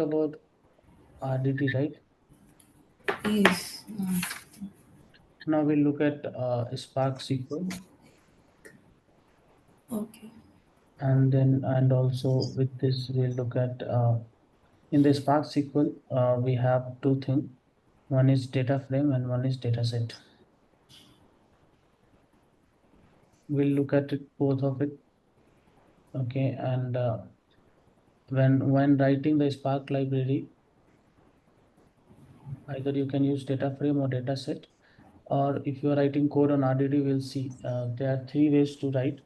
about RDT, right? Yes. Now we'll look at Spark SQL, Okay. and also with this we'll look at in the Spark SQL we have two things. One is data frame and one is dataset. We'll look at it, both of it. Okay, and when writing the Spark library, either you can use data frame or dataset, or if you are writing code on RDT, we'll see there are three ways to write.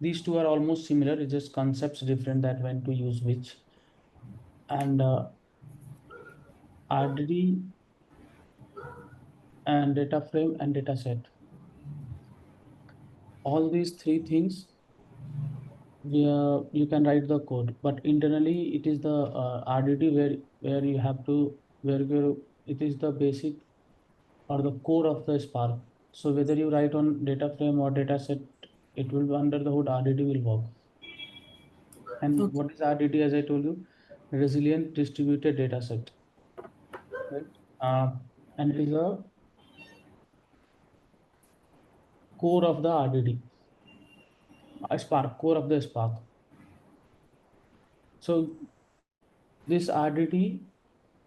These two are almost similar, it's just concepts different that when to use which. And RDT and data frame and dataset, all these three things you can write the code, but internally it is the RDT where you have to where it is the basic or the core of the Spark. So whether you write on data frame or dataset, it will be under the hood RDT will work. And Okay. what is RDT? As I told you, resilient distributed data set, right? And it is a core of the RDT, a Spark, core of the Spark. So this RDT,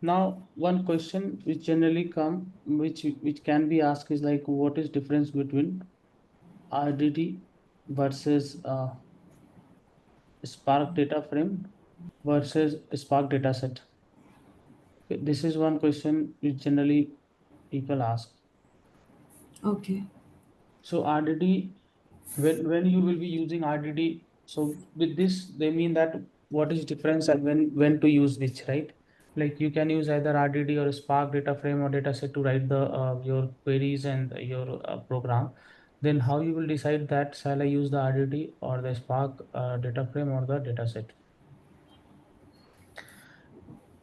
now one question which generally come, which can be asked is like, what is difference between RDT versus Spark data frame versus Spark dataset? This is one question which generally people ask. Okay. So RDT, when you will be using RDT, so with this they mean that what is difference and when to use which, right? Like you can use either RDT or Spark data frame or dataset to write the your queries and your program. Then how you will decide that shall I use the RDT or the Spark data frame or the dataset?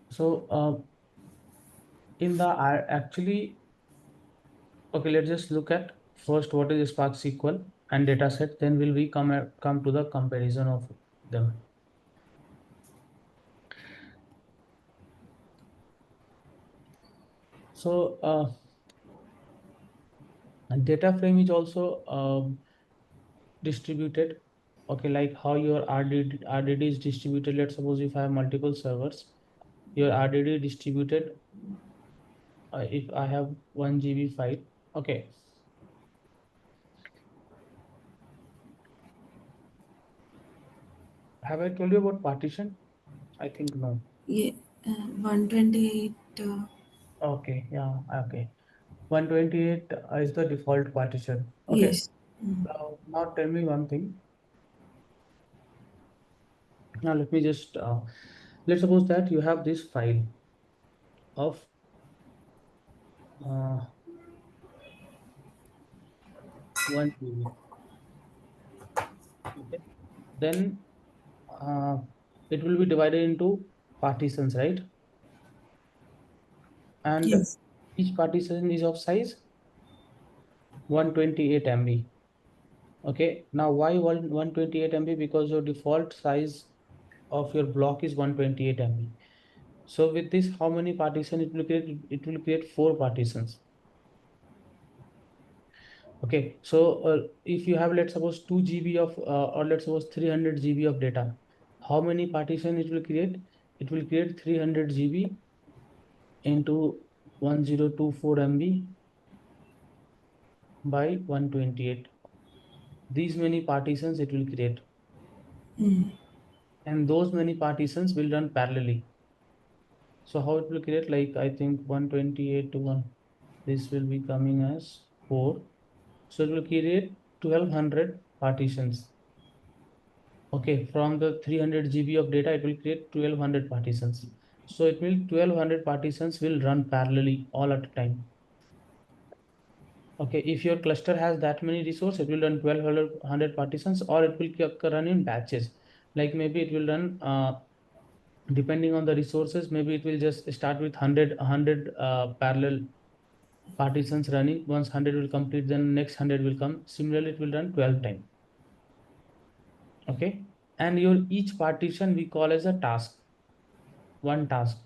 So in the actually, okay, let's just look at first what is Spark SQL and dataset. Then will we come to the comparison of them. So data frame is also distributed. Okay, like how your RDD is distributed. Let's suppose if I have multiple servers, your RDD distributed. If I have 1 GB file, okay. Have I told you about partition? I think no. Yeah. 128. Okay, yeah, okay. 128 is the default partition. Okay. Yes. Mm. Now tell me one thing. Now let me just let's suppose that you have this file of uh, 1 GB. Okay. Then uh, it will be divided into partitions, right? And Yes. each partition is of size 128 MB. Okay. Now why 128 MB? Because your default size of your block is 128 MB. So with this, how many partitions it will create? It will create 4 partitions. Okay, so if you have, let's suppose 2 GB of or let's suppose 300 GB of data, how many partition it will create? It will create 300 GB into 1024 MB by 128. These many partitions it will create, Mm. and those many partitions will run parallelly. So how it will create? Like I think 128 to 1, this will be coming as 4. So it will create 1200 partitions. Okay, from the 300 GB of data, it will create 1200 partitions. So it will 1200 partitions will run parallelly all at a time. Okay, if your cluster has that many resources, it will run 1200 partitions, or it will run in batches. Like maybe it will run depending on the resources. Maybe it will just start with 100 parallel partitions running. Once 100 will complete, then next 100 will come. Similarly, it will run 12 times. Okay, and your each partition we call as a task. one task.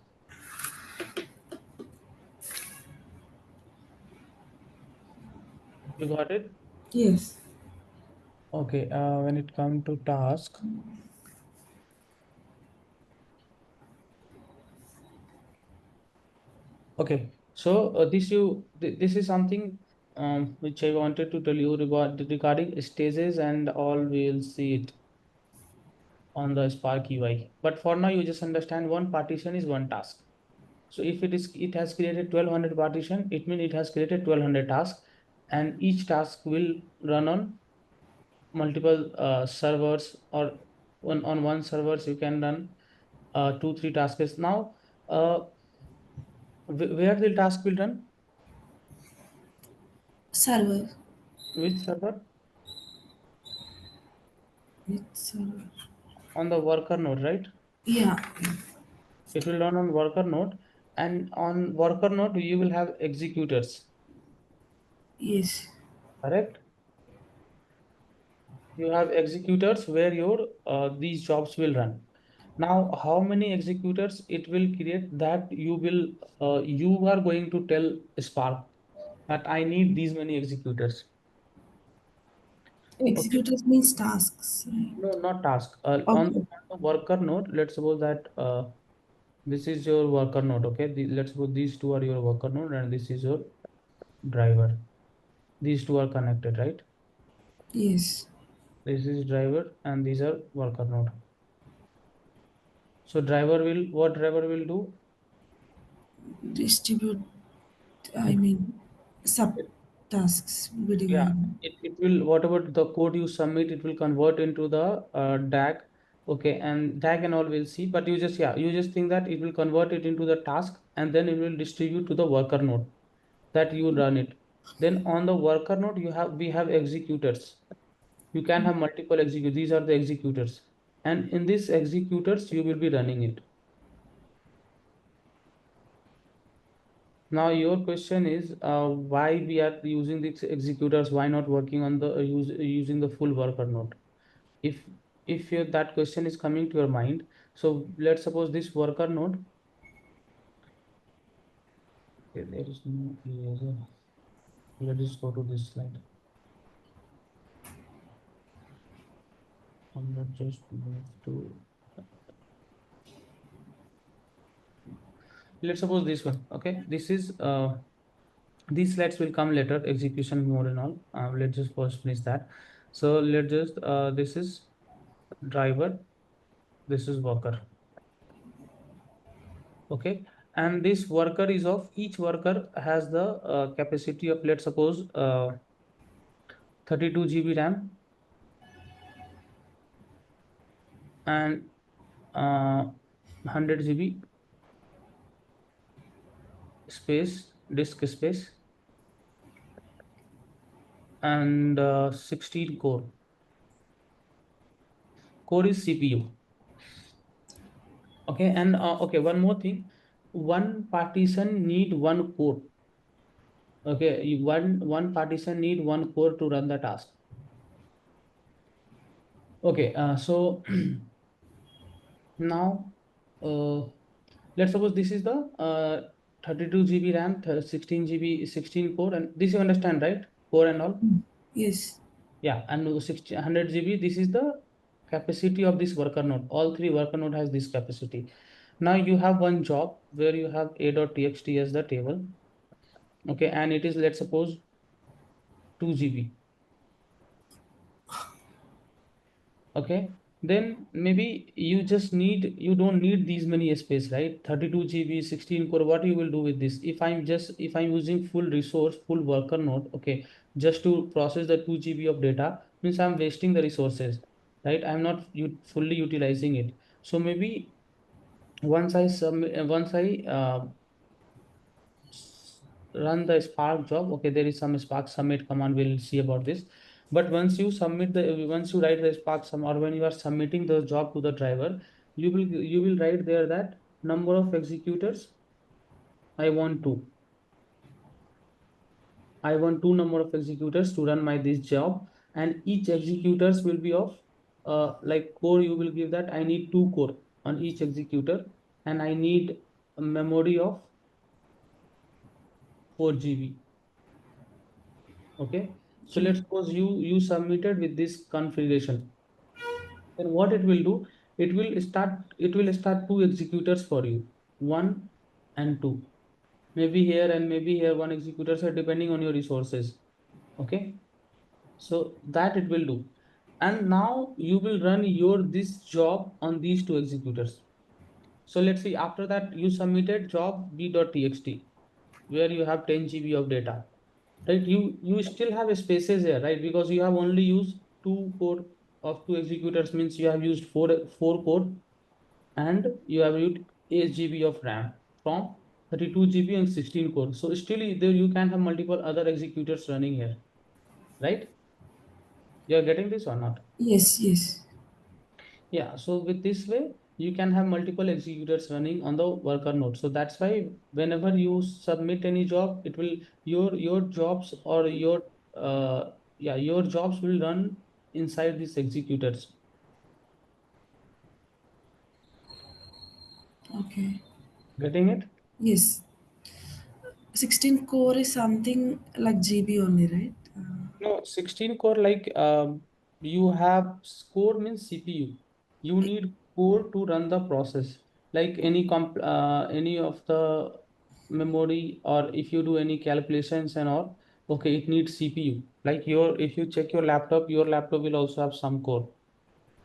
You got it? Yes. Okay, when it comes to task, okay, so this is something which I wanted to tell you regarding stages, and all we'll see it on the Spark UI. But for now, you just understand one partition is one task. So if it has created 1200 partition, it means it has created 1200 tasks, and each task will run on multiple servers, or on one servers you can run 2 3 tasks. Now, uh, where the task will run? Server. Which server? It's server. On the worker node, right? Yeah. It will run on worker node, and on worker node you will have executors, Yes. correct? You have executors where your these jobs will run. Now, how many executors it will create, that you are going to tell Spark that I need these many executors. Okay. Executors means tasks, right? No, not task. Okay. On the worker node, let's suppose that this is your worker node. Okay. Let's suppose these two are your worker node, and this is your driver. These two are connected, right? Yes. This is driver and these are worker node. So what driver will do? Distribute, I It, mean, sub it tasks be yeah, divided. it will, whatever the code you submit, it will convert into the DAG. Okay, and DAG and all will see, but you just think that it will convert it into the task, and then it will distribute to the worker node that you run it. Then on the worker node, we have executors. You can have multiple executors. These are the executors, and in these executors you will be running it. Now your question is why we are using these executors? Why not working on the using the full worker node? If that question is coming to your mind, so let's suppose this worker node. Okay, there is no eraser. Let us go to this slide. I'm not just move to. Let's suppose this one. Okay, this is these slides will come later. Execution mode and all. Let's just first finish that. So let's just this is driver. This is worker. Okay, and this worker is of, each worker has the capacity of, let's suppose 32 GB RAM and 100 GB space, disk space, and 16 core is CPU. Okay, and okay, one more thing, one partition need one core. Okay, one partition need one core to run the task. Okay, so now let's suppose this is the 32 GB RAM, 16 GB, 16 core, and this you understand, right? Core and all. Yes. Yeah, and 100 GB, this is the capacity of this worker node. All three worker node has this capacity. Now you have one job where you have a.txt as the table. Okay, and it is, let's suppose 2 GB. Okay, then maybe you don't need these many space, right? 32 GB, 16 core. What you will do with this? If I'm using full resource, full worker node, okay, just to process the 2 GB of data, means I'm wasting the resources, right? I'm not fully utilizing it. So maybe once I run the Spark job. Okay, there is some Spark submit command. We'll see about this. But once you write the Spark sum, or when you are submitting the job to the driver, you will write there that number of executors. I want two. I want two number of executors to run my this job, and each executors will be of like core. You will give that I need two core on each executor. and I need a memory of 4 GB. Okay, so Okay. let's suppose you submitted with this configuration. Then what it will do, it will start two executors for you, one and two. Maybe here and maybe here one executors are depending on your resources. Okay, so that it will do. And now you will run your this job on these two executors. So let's see, after that you submitted job b.txt where you have 10 GB of data, right? You still have spaces here, right? Because you have only used two core of two executors, means you have used four core, and you have used 8 GB of RAM from 32 GB and 16 core. So still there you can have multiple other executors running here, right? You are getting this or not? Yes, yes. Yeah, so with this way, you can have multiple executors running on the worker node. So that's why whenever you submit any job, it will your jobs or your jobs will run inside these executors. Okay. Getting it? Yes. 16 core is something like GB only, right? No, 16 core, like you have core means CPU. You need core to run the process. Like any of the memory, or if you do any calculations and all, okay, it needs CPU. Like if you check your laptop will also have some core.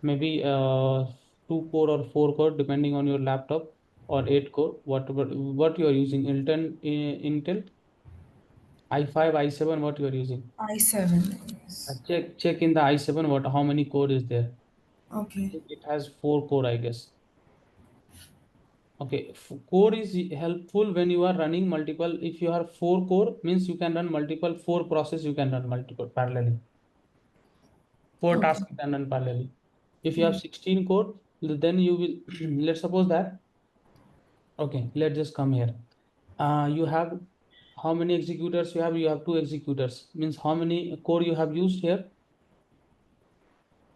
Maybe two core or four core depending on your laptop, or eight core, whatever what you are using. Intel i5, i7, what you are using. I7. Yes. Check in the i7 what how many core is there. I Okay. think it has four core, I guess. Okay, core is helpful when you are running multiple. If you have four core, means you can run multiple four process. You can run multiple parallelly. Four Okay. tasks you can run parallelly. If you have Mm. 16 core, then you will. Let's suppose that. Okay, let's just come here. You have how many executors you have? You have two executors. Means how many core you have used here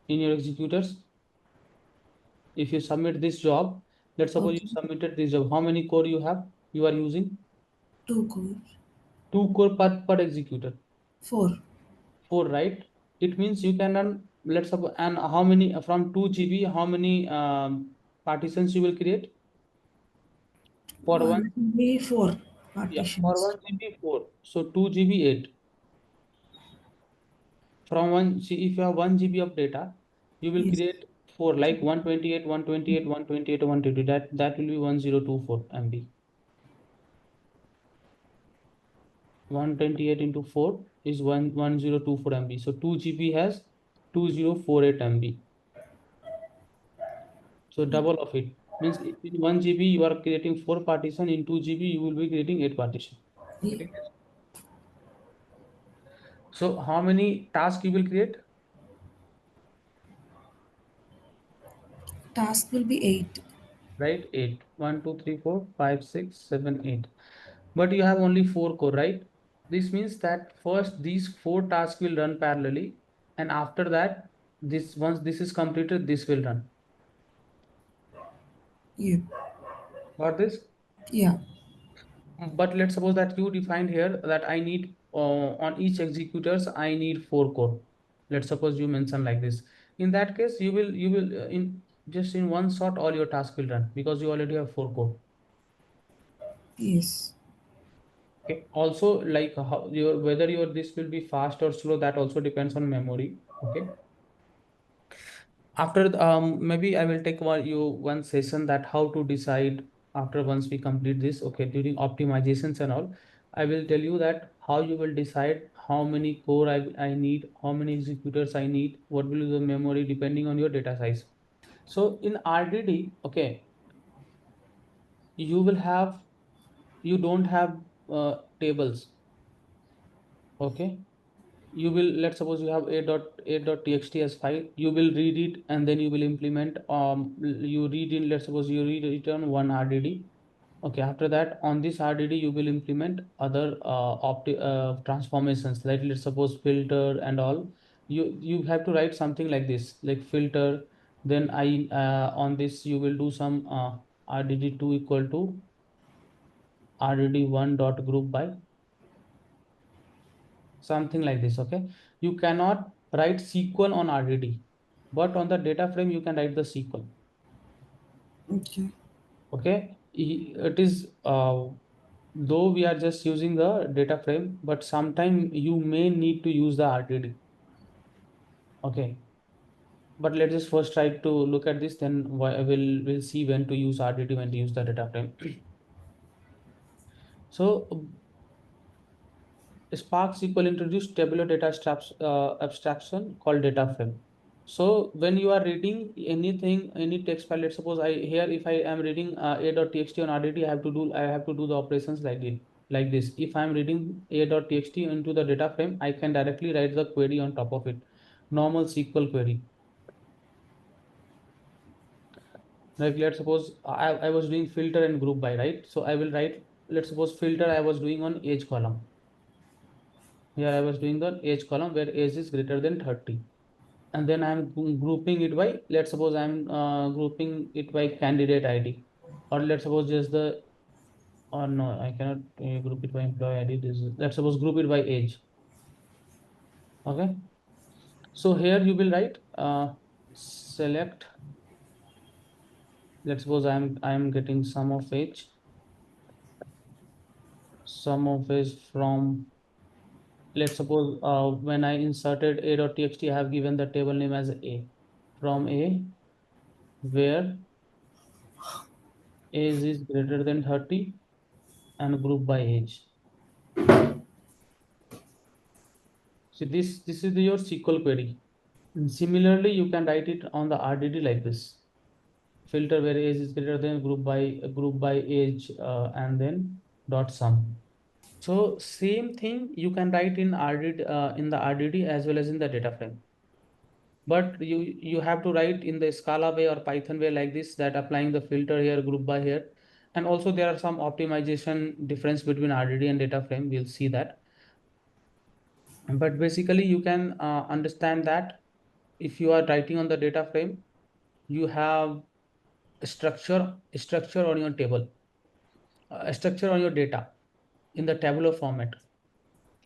in your executors? If you submit this job, let's suppose you Okay. submitted this job, how many core you are using? 2 core. Two core per executor. 4. Four, right? It means you can run, let's suppose, and how many from 2 GB, how many partitions you will create for one? 1 GB 4 Yeah, for partitions. 1 GB 4, so 2 GB 8. From one, see, if you have 1 GB of data, you will Yes. create four, like 128, 128, 128, 120. That will be 1024 MB. 128 into 4 is 1024 MB. So 2 GB has 2048 MB. So double of it. Means in 1 GB you are creating 4 partition, in 2 GB you will be creating 8 partition. Ye- Getting it? So how many tasks you will create? Task will be 8. Right? 8. 1, 2, 3, 4, 5, 6, 7, 8. But you have only 4 core, right? This means that first these 4 tasks will run parallelly, and after that, this once this is completed, this will run. Yep. Got this? Yeah. But let's suppose that you defined here that I need on each executors I need 4 core. Let's suppose you mention like this. In that case, you will in just in one shot all your task will run because you already have 4 core. Yes. Okay. Also, like how your whether your this will be fast or slow, that also depends on memory. Okay. After maybe I will take one session that how to decide after once we complete this. Okay, during optimizations and all, I will tell you that how you will decide how many core I need, how many executors I need, what will be the memory depending on your data size. So in RDD, okay, you will have you don't have tables. Okay, you will, let's suppose you have a.txt as file, you will read it and then you will implement you read in, let's suppose you read it on one RDD. Okay, after that on this RDD you will implement other transformations, like let's suppose filter and all. You have to write something like this, like filter, then I on this you will do some RDD2 equal to RDD1 dot group by something like this. Okay, you cannot write SQL on RDD, but on the data frame you can write the SQL. Okay. Okay, it is though we are just using the data frame, but sometime you may need to use the RDD. Okay, but let's just first try to look at this, then we'll see when to use RDD, when to use the data frame. So Spark SQL introduced tabular data abstraction called data frame. So when you are reading anything, any text file, let's suppose I here if I am reading a.txt on RDD, I have to do the operations like this. If I am reading a.txt into the data frame, I can directly write the query on top of it, normal SQL query. Like let's suppose I was doing filter and group by, right? So I will write, let's suppose filter I was doing on age column. Here I was doing the age column where age is greater than 30. And then I'm grouping it by, let's suppose I'm grouping it by candidate ID. Or let's suppose just the, or no, I cannot group it by employee ID. Let's suppose group it by age. Okay. So here you will write select, let's suppose I'm getting sum of age from, let's suppose when I inserted a.txt, I have given the table name as A, from A where age is greater than 30 and group by age. So this is your SQL query. And similarly, you can write it on the RDD like this. Filter where age is greater than group by age and then dot sum. So same thing you can write in RDD in the RDD as well as in the data frame. But you have to write in the Scala way or Python way like this, that applying the filter here, group by here. And also there are some optimization difference between RDD and data frame. We'll see that. But basically you can understand that if you are writing on the data frame, you have a structure on your table, a structure on your data in the tabular format.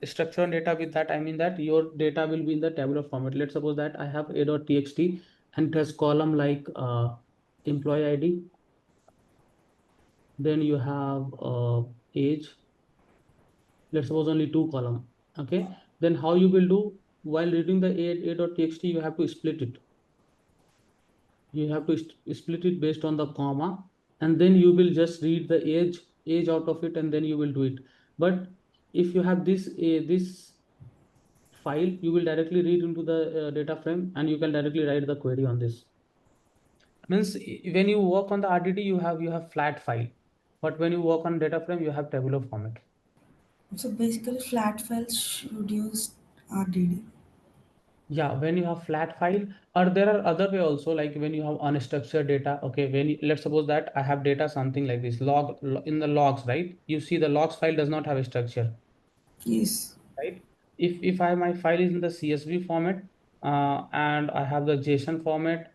Structure on data, with that I mean that your data will be in the tabular format. Let's suppose that I have a.txt and it has column like employee ID, then you have age, let's suppose only two column. Okay, then how you will do, while reading the a.txt, you have to split it. You have to split it based on the comma, and then you will just read the age out of it, and then you will do it. But if you have this file, you will directly read into the data frame, and you can directly write the query on this. Means when you work on the RDD, you have flat file, but when you work on data frame, you have tabular format. So basically, flat files should use RDD. Yeah, when you have flat file, or there are other way also, like when you have unstructured data. Okay, let's suppose that I have data something like this in the logs, right? You see the logs file does not have a structure, Yes. right? If my file is in the CSV format, and I have the JSON format,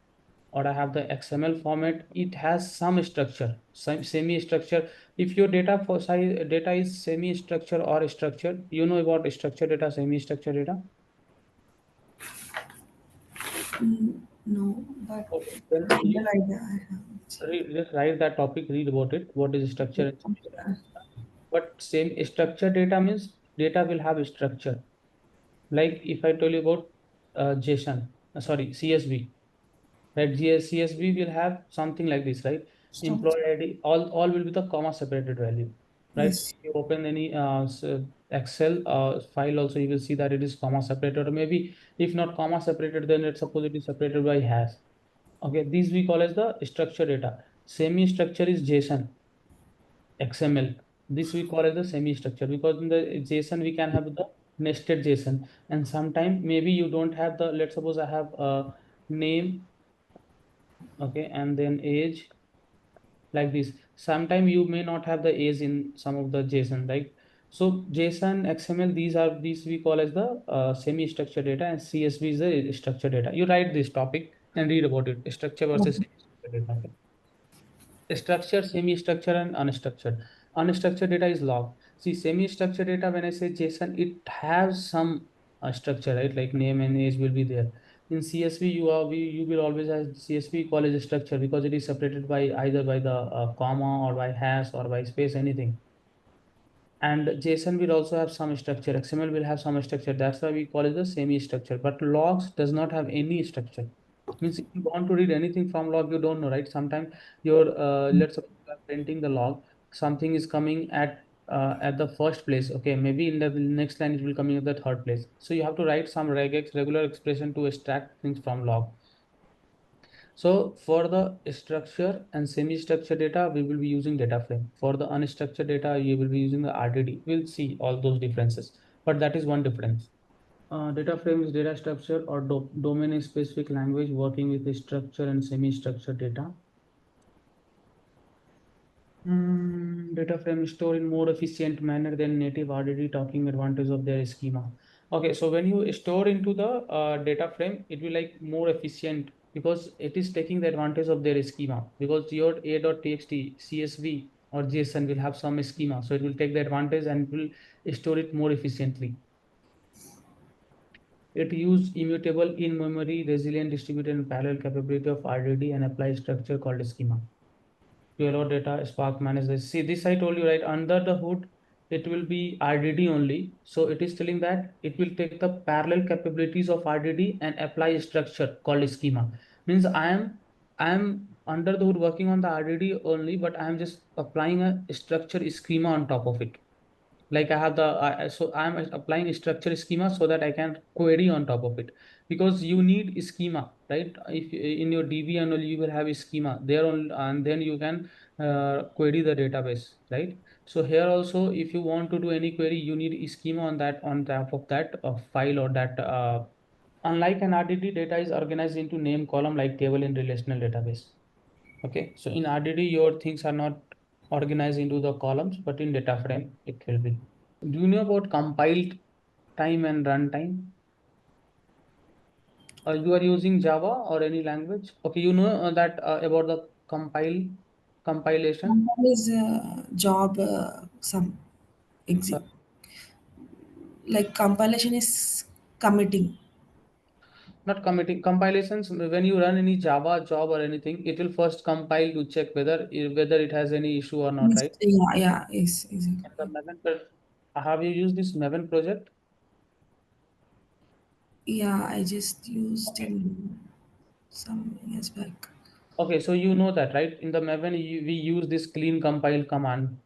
or I have the XML format, it has some structure, some semi structure. If your data for size data is semi structure or structured, you know about structured data, semi structured data. No, but Okay, then general idea I have. just write that topic, read about it, what is structure and semi-structure. Okay. But same structure data means data will have a structure. Like if I tell you about JSON, sorry, CSV, right? CSV will have something like this, right? Structure. Employee ID, all will be the comma separated value, right? Yes. If you open any Excel file also, you will see that it is comma separated, or maybe if not comma separated, then let's suppose it is separated by hash. Okay, these we call as the structure data. Semi structure is JSON, XML. This we call as the semi structure, because in the JSON we can have the nested JSON, and sometime maybe you don't have the, let's suppose I have a name, okay, and then age like this. Sometime you may not have the age in some of the JSON, right? So JSON, XML, these we call as the semi structured data, and CSV is the structured data. You write this topic and read about it, structure versus Okay. semi structured data. Okay? Structured, semi-structured, and unstructured. Unstructured data is log. See, semi-structured data, when I say JSON, it has some structure, right? Like name and age will be there. In CSV, you will always have CSV call as a structure because it is separated by either by the comma or by hash or by space, anything. And JSON will also have some structure. XML will have some structure. That's why we call it the semi-structure. But logs does not have any structure. Means if you want to read anything from log, you don't know, right? Sometimes your let's suppose you are printing the log, something is coming at the first place. Okay, maybe in the next line it will coming at the third place. So you have to write some regex regular expression to extract things from log. So for the structure and semi-structured data, we will be using data frame. For the unstructured data, you will be using the RDD. We'll see all those differences, but that is one difference. Data frame is data structure or domain-specific language working with the structure and semi-structured data. Data frame store in more efficient manner than native RDD, talking advantage of their schema. Okay, so when you store into the data frame, it will like more efficient because it is taking the advantage of their schema because your a.txt, CSV or JSON will have some schema. So it will take the advantage and will store it more efficiently. It use immutable in-memory, resilient, distributed, and parallel capability of RDD and apply structure called schema to allow data Spark manage this. See, this I told you, right? Under the hood, it will be RDD only. So it is telling that it will take the parallel capabilities of RDD and apply a structure called schema. Means I am under the hood working on the RDD only, but I am just applying a structure schema on top of it. Like I have the so I'm applying a structure schema so that I can query on top of it because you need schema, right? If in your DB and all you will have a schema there on, and then you can query the database, right? So here also, if you want to do any query, you need a schema on that, on top of that file or that. Unlike an RDD, data is organized into name column like table in relational database. Okay, so in RDD, your things are not organized into the columns, but in data frame, it will be. Do you know about compiled time and runtime? You are using Java or any language? Okay, you know that about the compilation. One is job, some Uh, exit. Like compilation is committing. Not committing compilations. When you run any Java job or anything, it will first compile to check whether it has any issue or not, Yes, right? yeah, yeah, yes, And the exactly. Maven, have you used this Maven project? Yeah, I just used Okay. in some years back. Okay, so you know that, right? In the Maven, we use this clean compile command,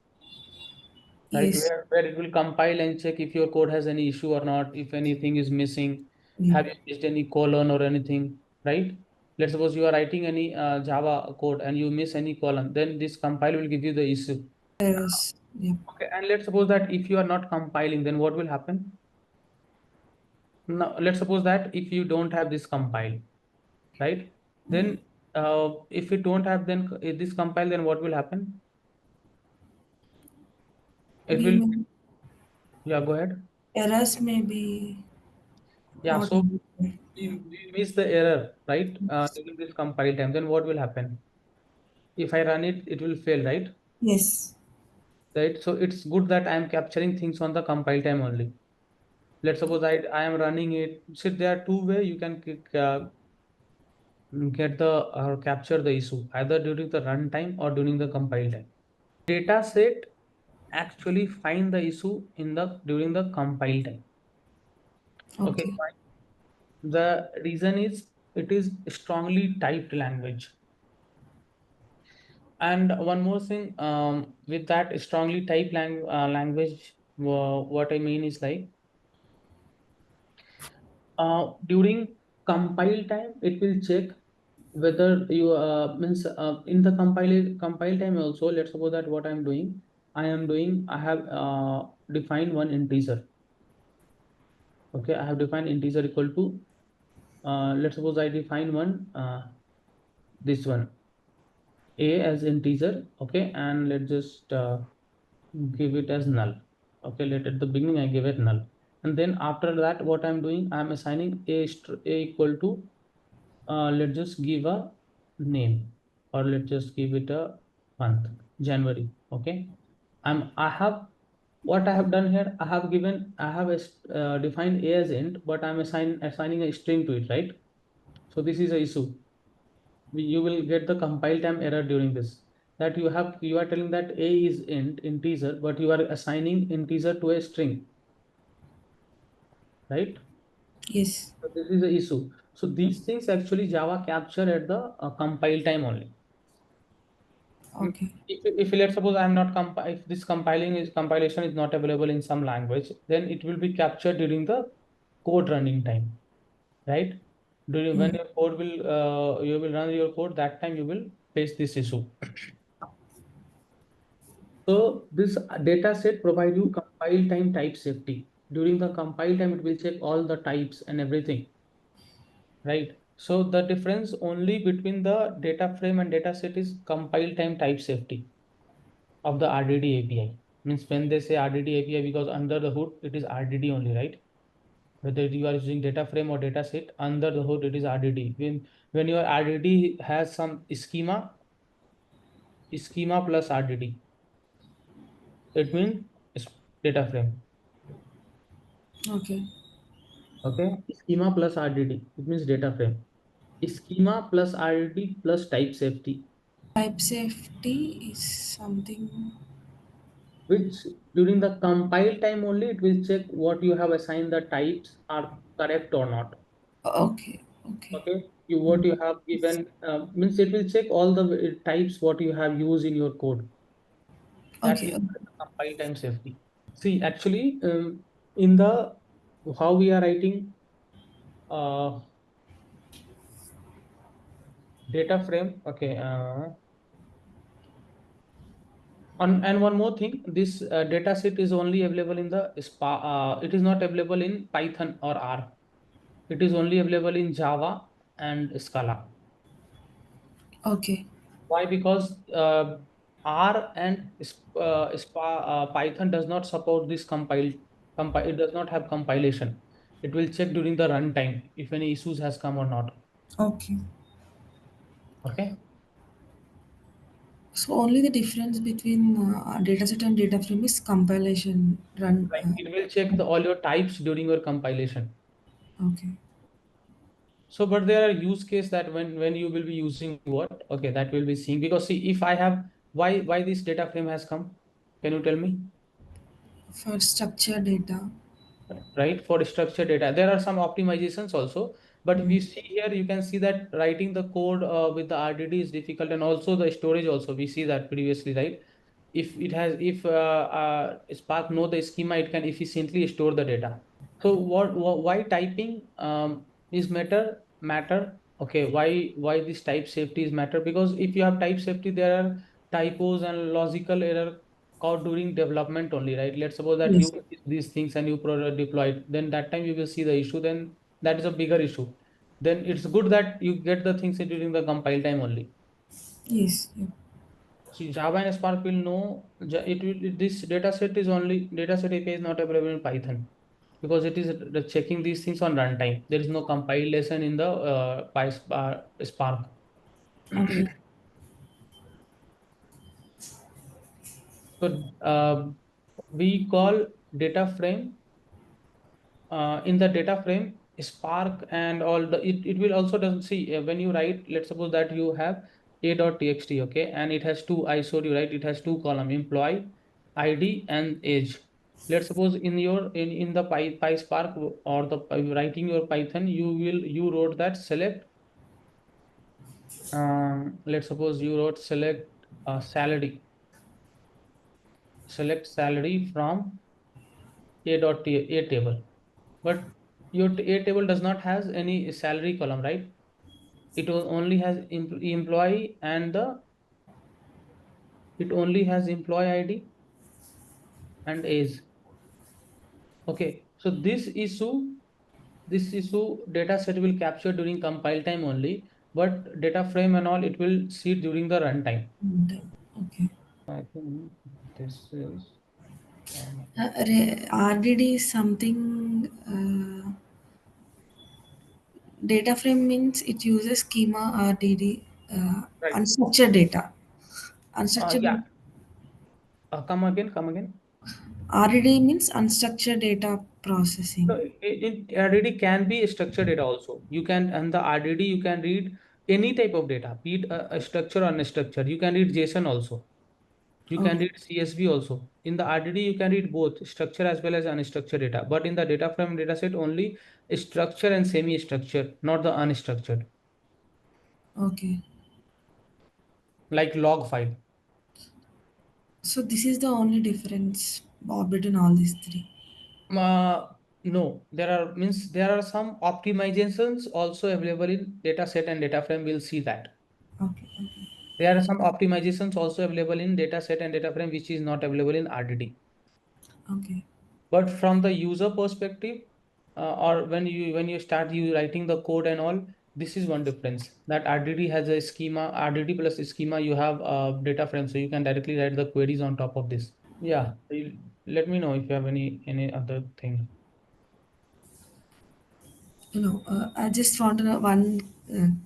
right? Yes, Where it will compile and check if your code has any issue or not, if anything is missing, yeah, have you missed any colon or anything, right? Let's suppose you are writing any Java code and you miss any colon, then this compile will give you the issue. errors. Yeah. Okay, and let's suppose that if you are not compiling, then what will happen? Now, let's suppose that if you don't have this compile, right? Then if you don't have then this compile, then what will happen? It We will, may, yeah, go ahead. errors may be Yeah, not so available. Yeah. we miss the error, right? During this compile time, then what will happen? If I run it, it will fail, right? Yes, Right. So it's good that I am capturing things on the compile time only. Let's suppose I am running it. So there are two way you can get the capture the issue either during the runtime or during the compile time. Data set actually find the issue in the during the compile time. Okay. okay. Why? The reason is it is strongly typed language. And one more thing, with that strongly typed language, what I mean is like during compile time, it will check whether you means in the compile time also. Let's suppose that what I'm doing, I have defined one integer. Okay, I have defined integer equal to let's suppose I define one this one a as integer. Okay, and let's just give it as null. Okay, at the beginning I give it null, and then after that what I'm doing, I'm assigning a equal to let's just give a name, or let's just give it a month, January. Okay. I have what I have done here. I have defined a as int, but I'm assigning a string to it, right? So this is a issue. You will get the compile time error during this. That you are telling that a is integer, but you are assigning integer to a string, right? Yes. So this is the issue. So these things actually Java capture at the compile time only. Okay. If let's suppose I'm not if this compilation is not available in some language, then it will be captured during the code running time, right? During when Mm. your code will you will run your code, that time you will face this issue. So this data set provide you compile time type safety. During the compile time, it will check all the types and everything, right? So the difference only between the data frame and data set is compile time type safety of the RDD API. Means when they say RDD API, because under the hood it is RDD only, right? Whether you are using data frame or data set, under the hood it is RDD. When your RDD has some schema plus RDD, it means it's data frame. Okay. Okay, schema plus RDD, it means data frame. Schema plus RDD plus type safety, Type safety is something. which during the compile time only it will check what you have assigned the types are correct or not. Okay. Okay. Okay, you what you have given means it will check all the types what you have used in your code. That Okay. is the compile time safety. See, actually, in the how we are writing uh, data frame. Okay, and one more thing, this data set is only available in the it is not available in Python or R. It is only available in Java and Scala. Okay. Why? Because R and Python does not support this compile. It does not have compilation. It will check during the runtime if any issues has come or not. Okay. Okay. So only the difference between dataset and data frame is compilation run. Right. It will check all your types during your compilation. Okay. So, but there are use case that when you will be using what? Okay, that will be seeing, because see, if I have, why this data frame has come? Can you tell me? For structured data. Right, for structured data there are some optimizations also, but Mm. we see here, you can see that writing the code with the RDD is difficult, and also the storage also we see that previously, right? If Spark know the schema, it can efficiently store the data. So why typing is matter? Okay, why this type safety is matter? Because if you have type safety, there are typos and logical error caught during development only, right? Let's suppose that you Yes. use these things and you deploy it, then that time you will see the issue. Then that is a bigger issue. Then it's good that you get the things during the compile time only. Yes. Yeah. See, Java and Spark will know this data set is only data set API is not available in Python, because it is checking these things on runtime. There is no compilation in the Spark. Okay. So we call data frame in the data frame Spark and all it will also doesn't see when you write. Let's suppose that you have a.txt, okay, and it has two. I showed you, right? It has two column, employee ID and age. Let's suppose in the PySpark or the writing your Python, you wrote that select. Let's suppose you wrote select salary, select salary from a table, but your a table does not has any salary column, right? Only has employee and the it only has employee ID and age. Okay, so this issue data set will capture during compile time only, but data frame and all it will see during the runtime. And, okay. I think this is RDD is something. Data frame means it uses schema RDD, right. unstructured data. Unstructured. Yeah. Come again. Come again. RDD means unstructured data No, processing. RDD can be structured data also. You can, and the RDD, you can read any type of data, be it a structure or unstructured. You can read JSON also. You can Okay. read CSV also. In the RDD, you can read both structure as well as unstructured data. But in the data frame dataset, only structure and semi-structure, not the unstructured, Okay. like log file. So this is the only difference between all these three. Uh, no, there are some optimizations also available in dataset and data frame. We'll see that. Okay. Okay. There are some optimizations also available in dataset and data frame, which is not available in RDD. Okay. But from the user perspective, or when you start you writing the code and all, this is one difference, that RDD has a schema, RDD plus schema, you have a data frame, so you can directly write the queries on top of this. Yeah, let me know if you have any other thing. I just want to know one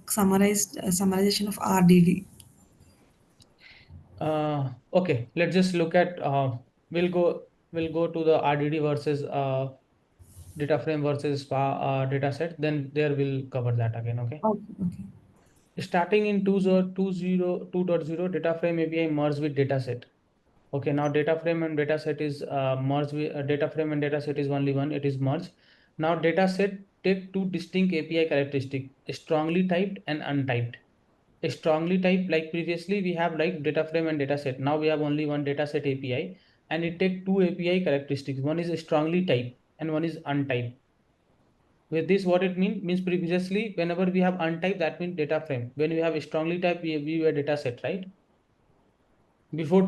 summarized summarization of RDD. Okay, let's just look at we'll go to the RDD versus data frame versus data set, then there we'll cover that again. Okay. Okay. Okay. Starting in 2.0 data frame API merged with dataset. Okay, now data frame and dataset is merged with data frame and dataset is only one, it is merged. Now dataset take two distinct API characteristic, strongly typed and untyped. A strongly typed, like previously we have like data frame and dataset. Now we have only one dataset API, and it take two API characteristics. One is strongly typed and one is untyped. With this, what it means previously, whenever we have untyped, that means data frame. When we have strongly typed, we were data set, right? Before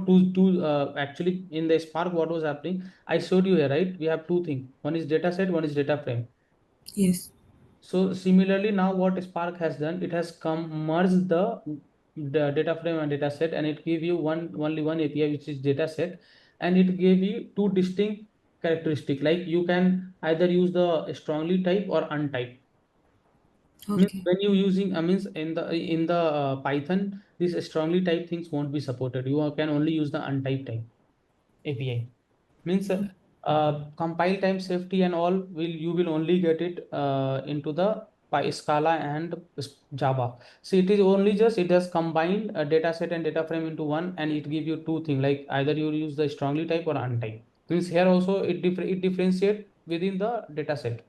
actually in the Spark, what was happening? I showed you here, right? We have two things. One is data set, one is data frame. Yes. So similarly, now what Spark has done, it has come merged the data frame and data set, and it gave you only one API, which is data set, and it gave you two distinct characteristic. Like you can either use the strongly type or untyped. Means Okay. when you using means in the Python, these strongly typed things won't be supported. You can only use the untyped type API. Means compile time safety and all, will you will only get it into the Scala and Java. So it is only just it has combined a data set and data frame into one, and it give you two things, like either you use the strongly type or untyped. Means here also it differentiate within the data set,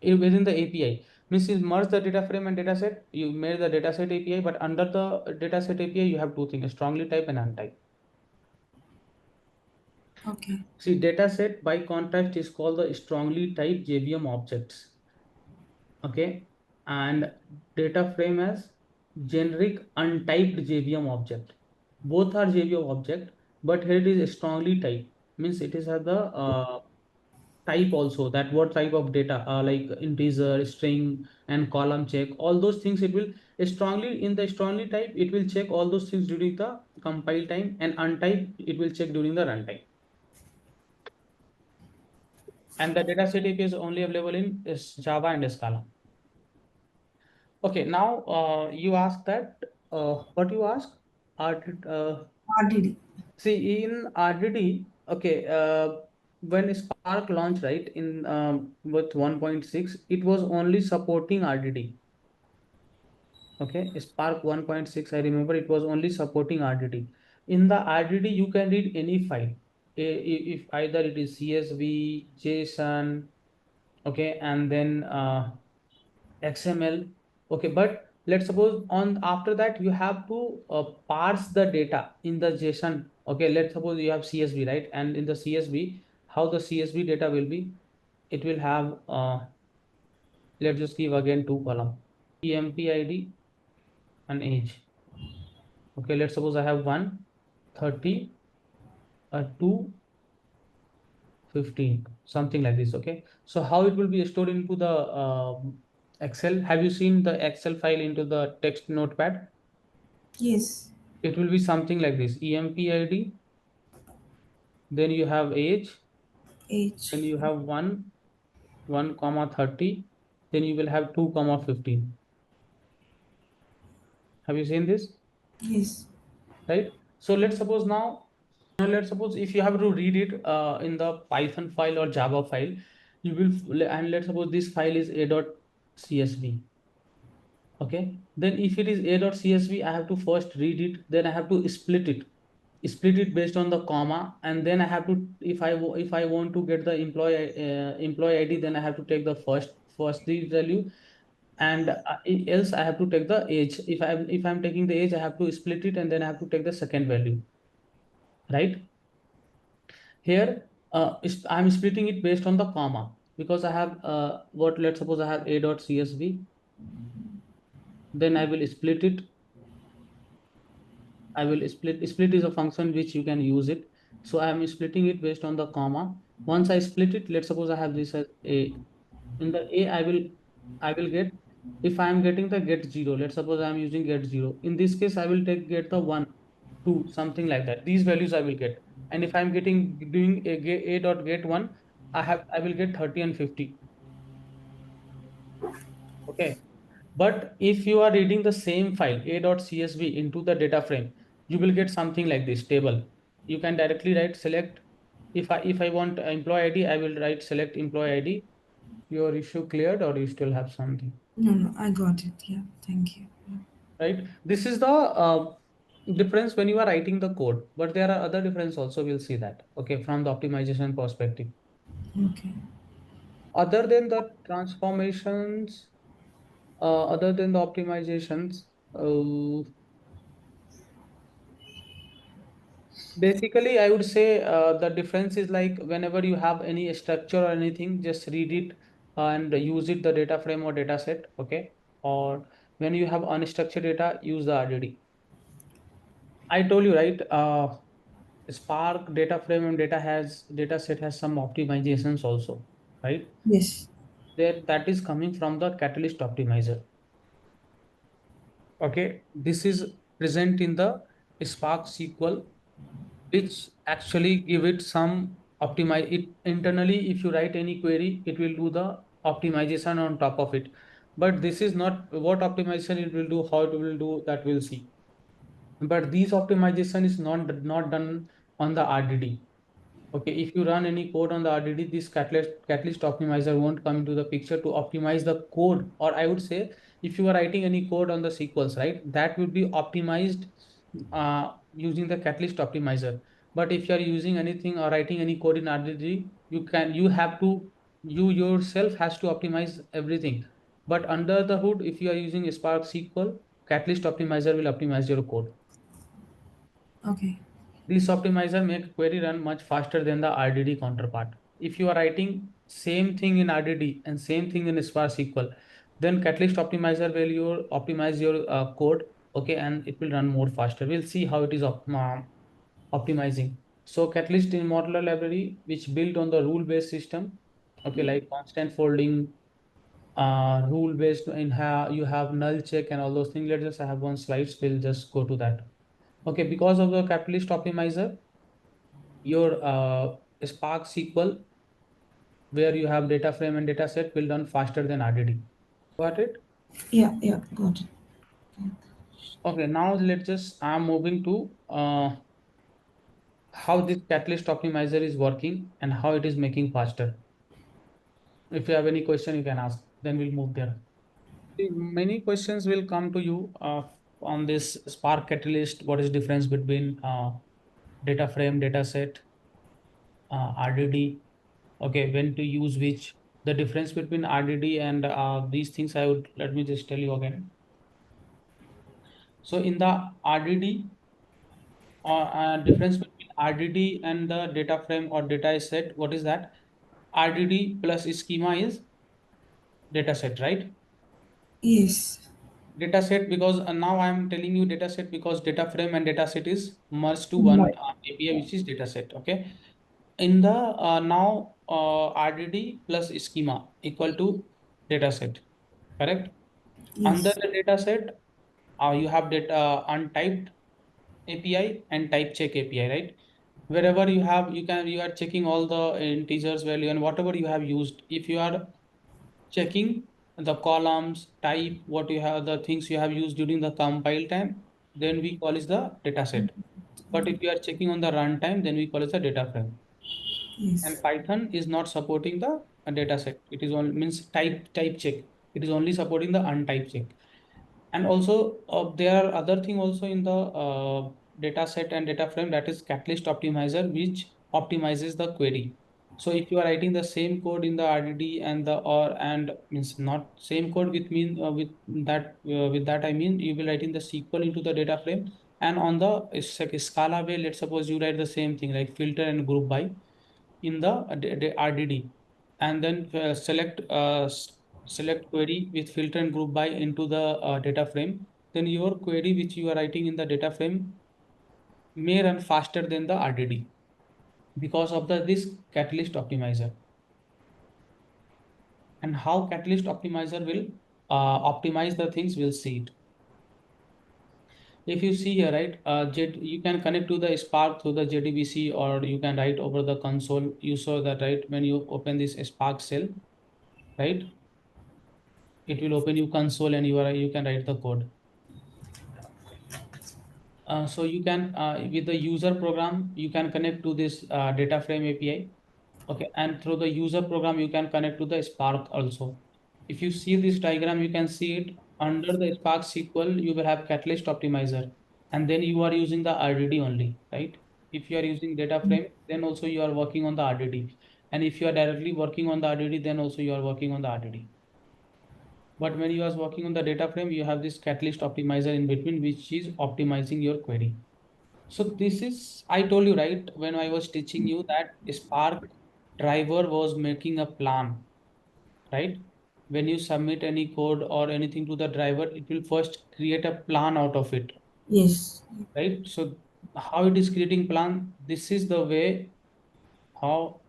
within the API. Means you merge the data frame and data set, you made the data set API, but under the data set API, you have two things, strongly type and untyped. Okay. See, data set by contrast is called the strongly typed JVM objects. Okay. And data frame as generic untyped JVM object. Both are JVM object, but here it is strongly typed. Means it is at the type also, that what type of data, like integer, string, and column check, all those things it will strongly, in the strongly type it will check all those things during the compile time, and untype it will check during the runtime. And the data set API is only available in Java and Scala. Okay, now you ask that what you ask? RDD. See, in RDD, okay, when Spark launched, right, in with 1.6, it was only supporting RDD. Okay, Spark 1.6, I remember it was only supporting RDD. In the RDD, you can read any file, if either it is CSV, JSON, okay, and then XML. Okay, but let's suppose on after that you have to parse the data in the JSON. Okay, let's suppose you have CSV, right? And in the CSV, how the CSV data will be? It will have let's just give again two column, EMP ID and age. Okay, let's suppose I have 130, 2, 15, something like this. Okay, so how it will be stored into the Excel? Have you seen the Excel file into the text notepad? Yes. It will be something like this: EMP ID, then you have age, then H. you have 1 comma 30, then you will have 2 comma 15. Have you seen this? Yes. Right? So let's suppose if you have to read it in the Python file or Java file, you will, and let's suppose this file is a.csv. Okay, then if it is a.csv, I have to first read it, then I have to split it based on the comma, and then I have to, if I want to get the employee ID, then I have to take the first the value, and else I have to take the age. If I'm taking the age, I have to split it, and then I have to take the second value, right? Here, I'm splitting it based on the comma, because I have what let's suppose I have a.csv, then I will split it. I will split is a function which you can use it. So I am splitting it based on the comma. Once I split it, let's suppose I have this as a. In the a, I will get, if I am getting the get zero, let's suppose I am using get zero. In this case, I will get the one, two, something like that. These values I will get. And if I'm doing a dot get one, I will get 30 and 50. Okay. But if you are reading the same file a.csv into the data frame, you will get something like this table. You can directly write select. If I want employee ID, I will write select employee ID. Your issue cleared, or you still have something, No, no, I got it. Yeah, thank you. Yeah. right? This is the difference when you are writing the code, but there are other difference also. We'll see that. Okay, from the optimization perspective. Okay. Other than the transformations, other than the optimizations, uh, basically, I would say the difference is like whenever you have any structure or anything, just read it and use it the data frame or data set. Okay. Or when you have unstructured data, use the RDD. I told you, right? Spark data frame and data set has some optimizations also, right? Yes. There that is coming from the catalyst optimizer. Okay. This is present in the Spark SQL, which actually give it some optimize it internally. If you write any query, it will do the optimization on top of it. But this is not what optimization it will do, how it will do, that we'll see. But these optimization is not done on the RDD. Okay, if you run any code on the RDD, this catalyst optimizer won't come into the picture to optimize the code. Or I would say, if you are writing any code on the sequels, right, that would be optimized using the catalyst optimizer. But if you are using anything or writing any code in RDD, you yourself has to optimize everything. But under the hood, if you are using Spark SQL, catalyst optimizer will optimize your code. Okay. This optimizer make query run much faster than the RDD counterpart. If you are writing same thing in RDD and same thing in Spark SQL, then Catalyst optimizer will optimize your code, okay, and it will run more faster. We'll see how it is optimizing. So Catalyst in modular library, which built on the rule-based system, okay, like constant folding, rule-based in how you have null check and all those things. Let's just I have one slides. We'll just go to that. Okay, because of the Catalyst optimizer, your Spark SQL, where you have data frame and data set, will run faster than RDD. Got it? Yeah, yeah, got it. Okay, now I'm moving to how this Catalyst optimizer is working and how it is making faster. If you have any question, you can ask. Then we'll move there. See, many questions will come to you on this Spark Catalyst. What is difference between data frame, data set, RDD? Okay, when to use which, the difference between RDD and these things, I would let me just tell you again. So in the RDD, difference between RDD and the data frame or data set, what is that? RDD plus schema is data set, right? Yes. Data set, because now I'm telling you data set because data frame and data set is merged to one Right. API, which is data set. Okay. In the now RDD plus schema equal to data set, correct? Under Yes. the data set, you have data untyped API and type check API, right? Wherever you are checking all the integers value and whatever you have used. If you are checking the columns, type, what you have, the things you have used during the compile time, then we call is the data set. But if you are checking on the runtime, then we call it a data frame. And Yes. Python is not supporting the data set. It is only means type check. It is only supporting the untype check. And also there are other thing also in the data set and data frame, that is catalyst optimizer, which optimizes the query. So if you are writing the same code in the RDD and the or and means not same code with mean with that I mean you will write in the SQL into the data frame, and on the like Scala way, let's suppose you write the same thing like filter and group by in the RDD, and then select query with filter and group by into the data frame, then your query which you are writing in the data frame may run faster than the RDD because of this catalyst optimizer. And how catalyst optimizer will optimize the things, we'll see it. If you see here, right, you can connect to the Spark through the JDBC, or you can write over the console. You saw that, right, when you open this Spark cell, right? It will open you console and you can write the code. So you can with the user program you can connect to this data frame API. Okay, and through the user program you can connect to the Spark also. If you see this diagram, you can see it under the Spark SQL. You will have Catalyst Optimizer, and then you are using the RDD only, right? If you are using data frame, then also you are working on the RDD, and if you are directly working on the RDD, then also you are working on the RDD. But when you are working on the data frame, you have this catalyst optimizer in between, which is optimizing your query. So this is, I told you, right, when I was teaching you that Spark driver was making a plan, right? When you submit any code or anything to the driver, it will first create a plan out of it, Yes. right? So how it is creating plan, this is the way how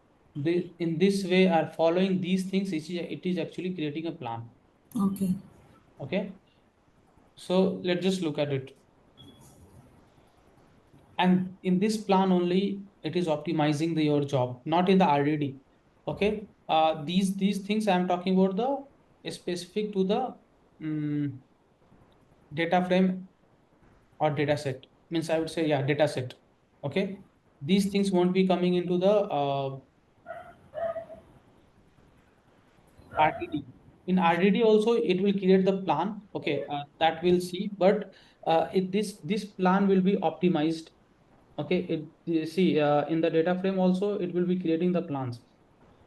in this way are following these things, it is actually creating a plan. Okay. Okay. So let's just look at it. And in this plan only, it is optimizing your job, not in the RDD. Okay. These things I'm talking about the specific to the data frame or data set. Means I would say, yeah, data set. Okay. These things won't be coming into the RDD. In RDD also, it will create the plan. Okay. That we'll see. But this plan will be optimized. Okay, you see in the data frame also it will be creating the plans,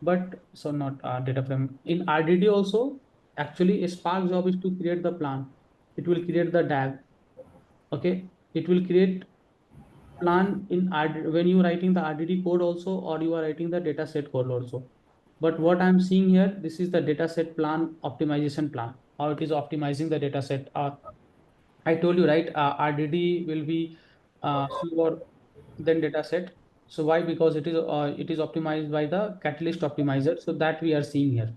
but so not data frame. In RDD also, actually a Spark job is to create the plan. It will create the DAG. Okay, it will create plan in RDD when you writing the RDD code also, or you are writing the data set code also. But what I'm seeing here, this is the data set plan optimization plan. How it is optimizing the data set. I told you, right, RDD will be slower than data set. So why? Because it is optimized by the catalyst optimizer. So that we are seeing here.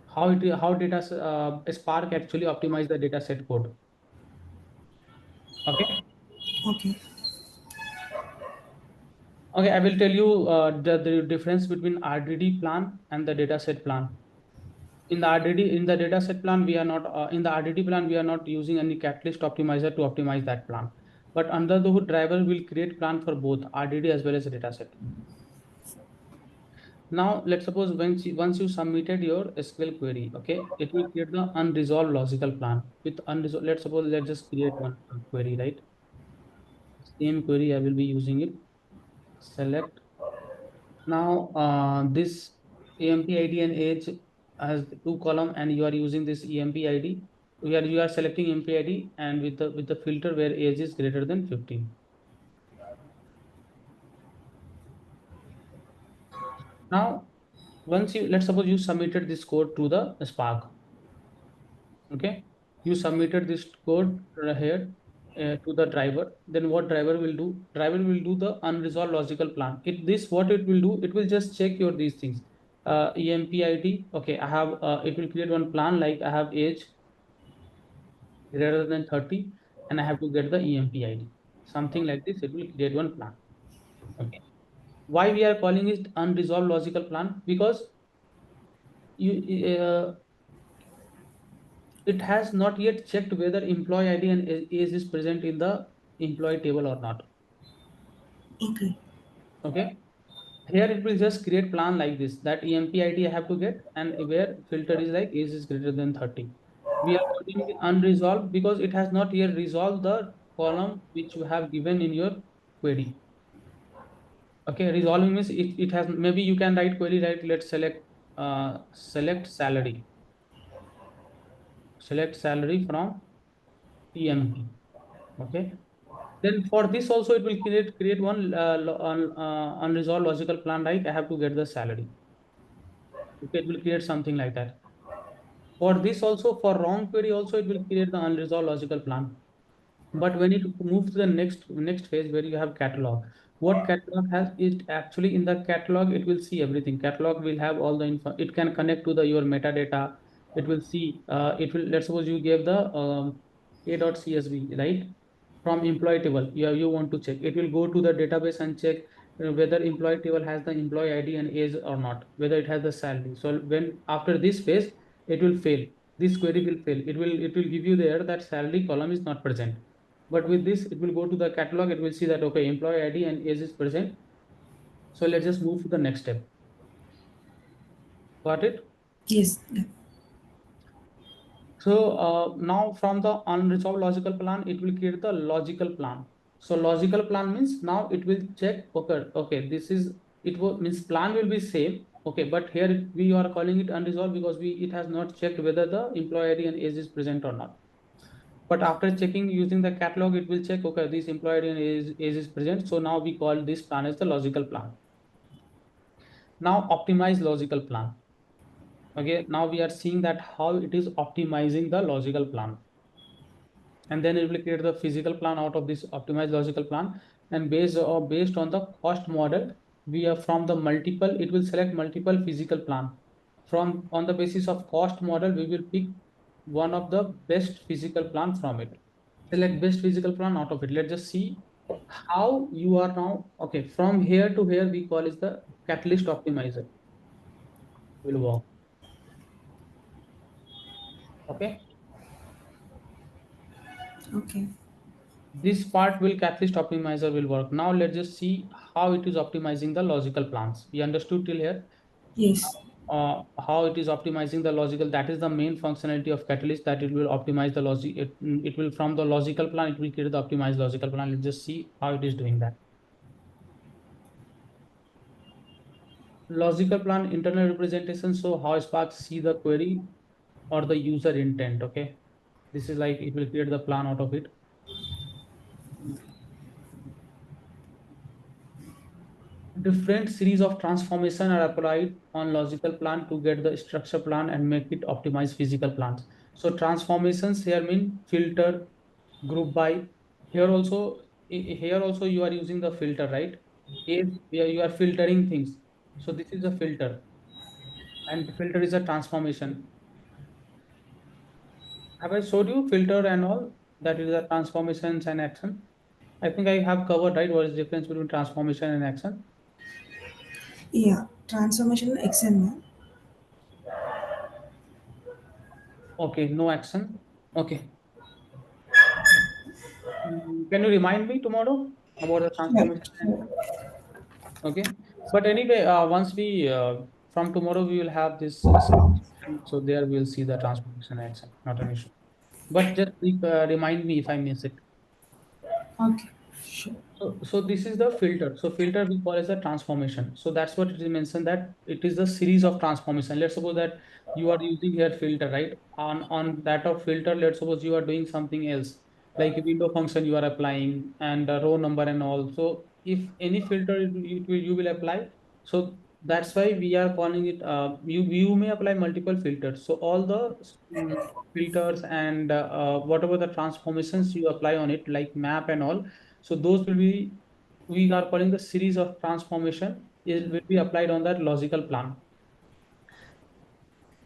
How Spark actually optimize the data set code. Okay. Okay. Okay, I will tell you the difference between RDD plan and the data set plan. In the data set plan, we are not in the RDD plan, we are not using any catalyst optimizer to optimize that plan. But under the hood, driver will create plan for both RDD as well as data set. Now, let's suppose once you submitted your SQL query, okay, it will create the unresolved logical plan with unresolved. Let's suppose let's just create one query, right? Same query, I will be using it. Select. Now, this EMP ID and age has two column, and you are using this EMP ID. You are selecting EMP ID and with the filter where age is greater than 15. Now, once you let's suppose you submitted this code to the Spark. Okay, you submitted this code here to the driver. Then what driver will do? Driver will do the unresolved logical plan. What it will do, it will just check your these things. EMP ID. Okay, I have it will create one plan like I have age greater than 30 and I have to get the EMP ID. Something like this, it will create one plan. Okay. Why we are calling it unresolved logical plan? Because you it has not yet checked whether employee ID and age is present in the employee table or not. Okay. Okay. Here it will just create plan like this, that EMP ID I have to get, and where filter is like age is greater than 30. We are calling it unresolved because it has not yet resolved the column which you have given in your query. Okay, resolving means it has, maybe you can write query, right? Let's select salary. Select salary from EMP. Okay. Then for this also it will create one unresolved logical plan, like I have to get the salary. Okay, it will create something like that. For this also, for wrong query also, it will create the unresolved logical plan. But when it moves to the next phase where you have catalog, what catalog has is actually in the catalog, it will see everything. Catalog will have all the info. It can connect to the your metadata. It will see. It will. Let's suppose you gave the a.csv, right, from employee table. You want to check. It will go to the database and check whether employee table has the employee ID and age or not. Whether it has the salary. So when after this phase, it will fail. This query will fail. It will give you the error that salary column is not present. But with this, it will go to the catalog. It will see that, okay, employee ID and age is present. So let's just move to the next step. Got it? Yes. Yeah. So now from the unresolved logical plan, it will create the logical plan. So logical plan means now it will check, okay, this is, it will means plan will be same. Okay, but here we are calling it unresolved because it has not checked whether the employee ID and age is present or not. But after checking using the catalog, it will check, okay, this employee ID and age is present. So now we call this plan as the logical plan. Now optimize logical plan. Okay, now we are seeing that how it is optimizing the logical plan. And then it will create the physical plan out of this optimized logical plan. And based on the cost model, we are from the multiple, it will select multiple physical plan. From on the basis of cost model, we will pick one of the best physical plan from it. Select best physical plan out of it. Let's just see how you are now. Okay, from here to here, we call is the catalyst optimizer will work. Okay, Okay. this part will catalyst optimizer will work. Now let's just see how it is optimizing the logical plans. We understood till here. Yes. How it is optimizing the logical, that is the main functionality of catalyst, that it will optimize the logic. It will from the logical plan, it will create the optimized logical plan. Let's just see how it is doing that. Logical plan internal representation. So how Spark see the query or the user intent. Okay, this is like it will create the plan out of it. Different series of transformation are applied on logical plan to get the structure plan and make it optimize physical plans. So transformations here mean filter, group by. Here also, here also you are using the filter, right? If you are filtering things. So this is a filter, and filter is a transformation. Have I showed you filter and all? That is the transformations and action. I think I have covered, right? What is the difference between transformation and action? Yeah. Transformation XML. Okay, no action. Okay. Can you remind me tomorrow about the Sure. transformation and Sure. action? Okay. But anyway, once we from tomorrow we will have this session, so there we'll see the transformation and action. Not an issue. But just remind me if I miss it. Okay. Sure. So this is the filter. So filter we call as a transformation. So that's what it is mentioned, that it is the series of transformation. Let's suppose that you are using here filter, right? On that of filter, let's suppose you are doing something else, like a window function you are applying and a row number and all. So if any filter you will apply, so that's why we are calling it. You may apply multiple filters. So all the filters and whatever the transformations you apply on it, like map and all, so those will be, we are calling the series of transformation is will be applied on that logical plan.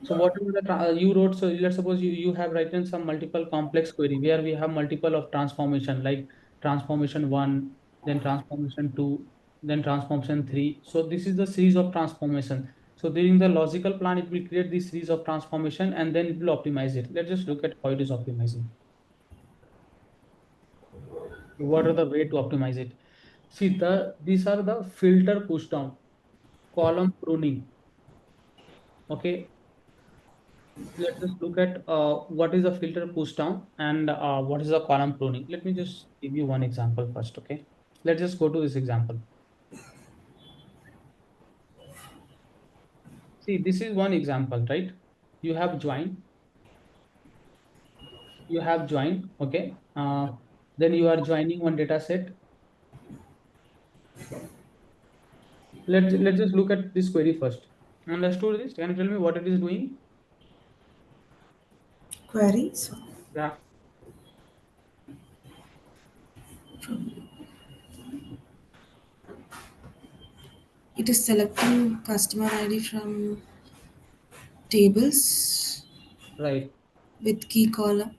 So whatever you wrote, so let's suppose you have written some multiple complex query where we have multiple of transformation, like transformation one, then transformation two, then transformation three. So this is the series of transformation. So during the logical plan, it will create this series of transformation and then it will optimize it. Let's just look at how it is optimizing. What are the way to optimize it? See, these are the filter push down, column pruning. Okay, let's just look at what is a filter push down and what is a column pruning. Let me just give you one example first. Okay, let's just go to this example. See, this is one example, right? You have joined, okay. Then you are joining one data set. Let's just look at this query first. Understood this? Can you tell me what it is doing? Query. So Yeah, it is selecting customer ID from tables right. with key column.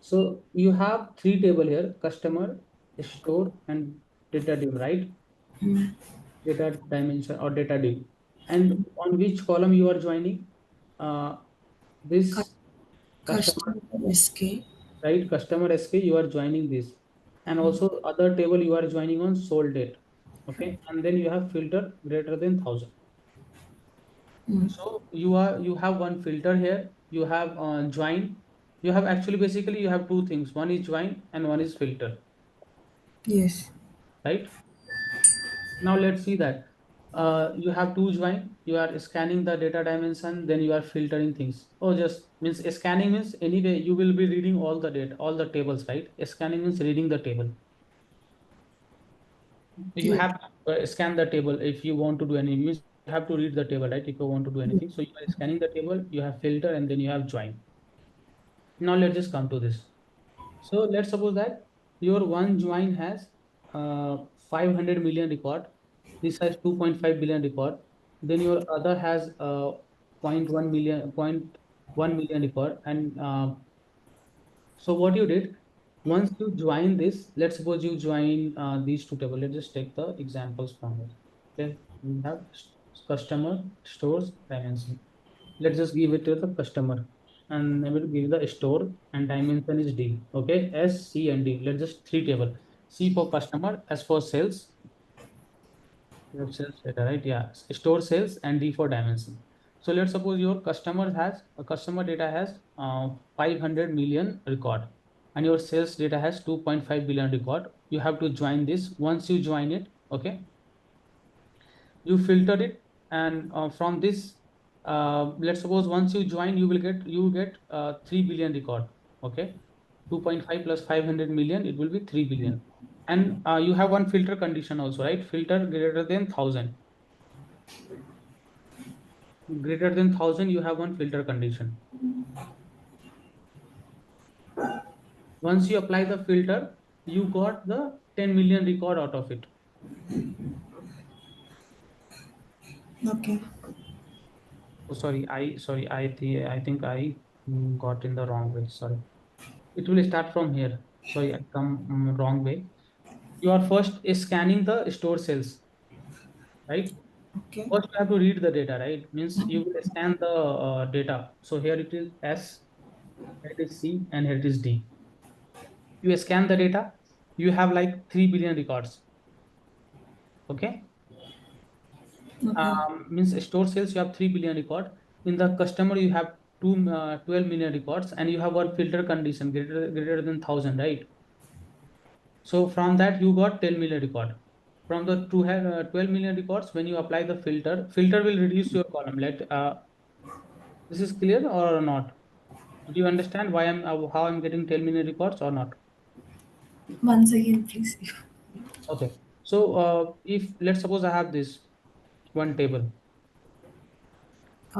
So you have three table here: customer, store, and data div, right? Data dimension or data div. And on which column you are joining? Uh, Cu- this customer, Customer SK. right? Customer SK, you are joining this. And also other table you are joining on sold date. Okay. And then you have filter greater than 1,000. Mm. So you have one filter here. You have join. You have actually basically you have two things. One is join and one is filter, Yes. right? Now let's see that. You have two join. You are scanning the data dimension. Then you are filtering things. Oh, just means scanning means anyway you will be reading all the data, all the tables, right? Scanning means reading the table. You Yes. have to scan the table if you want to do any means. You have to read the table, right? If you want to do anything. So you are scanning the table. You have filter and then you have join. Now let's just come to this. So let's suppose that your one join has 500 million record. This has 2.5 billion record. Then your other has point 0.1 million, point 1 million record. And so what you did, once you join this, let's suppose you join these two tables. Let's just take the examples from it. Okay, we have customer, stores, dimension. Let's just give it to the customer and I will give the store and dimension is D. Okay, S, C, and D. Let's just three table. C for customer, S for sales, you have sales data, right? Yeah, store sales and D for dimension. So let's suppose your customer has a customer data has 500 million record and your sales data has 2.5 billion record. You have to join this. Once you join it, okay, you filter it and from this let's suppose once you join you get 3 billion record. Okay, 2.5 plus 500 million, it will be 3 billion. And you have one filter condition also, right? Filter greater than 1,000. Greater than 1,000 you have one filter condition. Once you apply the filter, you got the 10 million record out of it. Okay. Oh, sorry, I think I got in the wrong way. Sorry. It will start from here. Sorry, I come wrong way. You are first scanning the store cells, right? Okay. First, you have to read the data, right? Means you will scan the data. So here it is S, here it is C, and here it is D. You scan the data. You have like 3 billion records. Okay. Okay. Means store sales, you have 3 billion record. In the customer, you have 12 million records, and you have one filter condition greater than 1,000, right? So from that you got 10 million record. From the to have 12 million records, when you apply the filter will reduce your column. This is clear or not? Do you understand why how I'm getting 10 million records or not? Once again, please. Okay. So if let's suppose I have this one table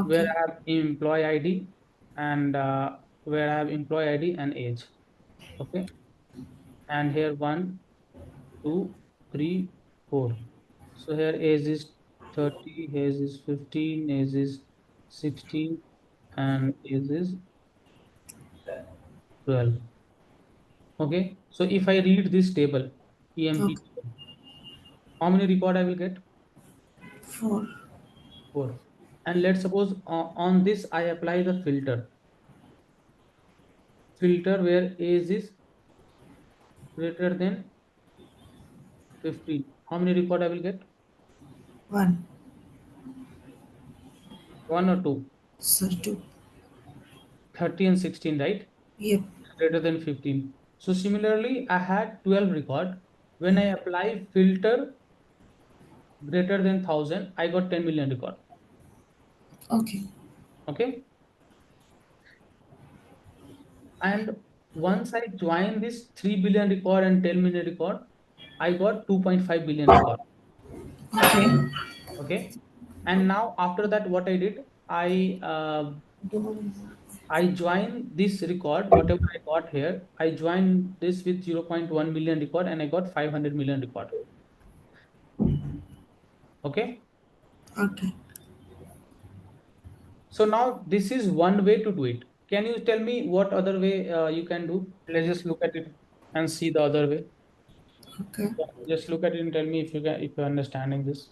where Okay. I have employee ID and where I have employee ID and age. Okay. And here one, two, three, four. So here age is 30, age is 15, age is 16, and age is 12. Okay. So if I read this table, EMP, Okay. how many record I will get? 4. 4. And let's suppose on this I apply the filter where age is greater than 15. How many record I will get? 1. 1 or 2? So 2. 30 and 16, right? Yep. Greater than 15. So similarly, I had 12 record. When I apply filter greater than 1000, I got 10 million record. Okay. Okay. And once I join this 3 billion record and 10 million record, I got 2.5 billion record. Okay. Okay. And now after that, what I did, I joined this record, whatever I got here, I joined this with 0.1 million record and I got 500 million record. Okay. Okay. So now this is one way to do it. Can you tell me what other way you can do? Let's just look at it and see the other way. Okay. Yeah, just look at it and tell me if you can, if you're understanding this.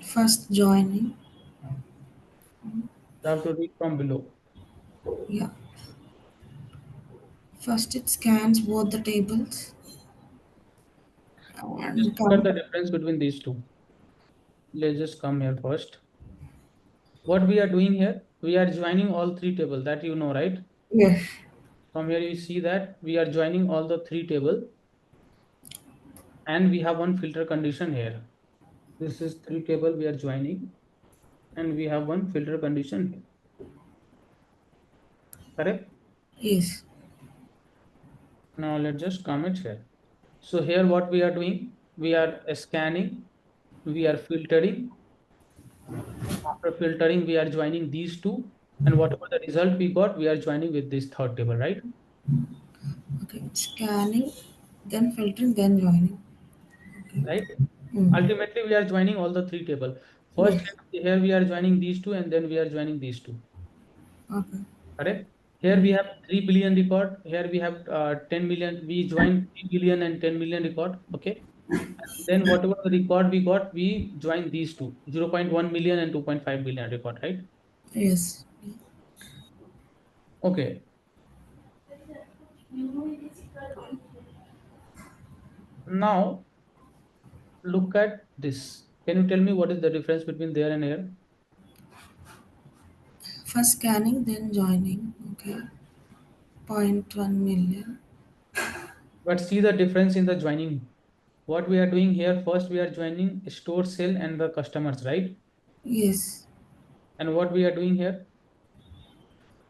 First joining. You have to read from below. Yeah. First it scans both the tables Just and look at the come. difference between these two. Let's just come here first. What we are doing here, we are joining all three tables that you know, right? Yes. From here you see that we are joining all the three table and we have one filter condition here. This is three table we are joining and we have one filter condition here. Correct? Yes. Now let's just comment here. So here what we are doing, we are scanning, we are filtering. After filtering, we are joining these two, and whatever the result we got, we are joining with this third table, right? Okay. Scanning, then filtering, then joining. Right? Hmm. Ultimately, we are joining all the three table. First, Yes. here we are joining these two, and then we are joining these two. Okay. Correct? Here we have 3 billion record. Here we have 10 million. We joined 3 billion and 10 million record. Okay. And then whatever the record we got, we join these two, 0.1 million and 2.5 billion record, right? Yes. Okay. Now look at this. Can you tell me what is the difference between there and here? First scanning, then joining. Okay. Zero point 0.1 million. But see the difference in the joining. What we are doing here, first we are joining store sale and the customers, right? Yes. And what we are doing here,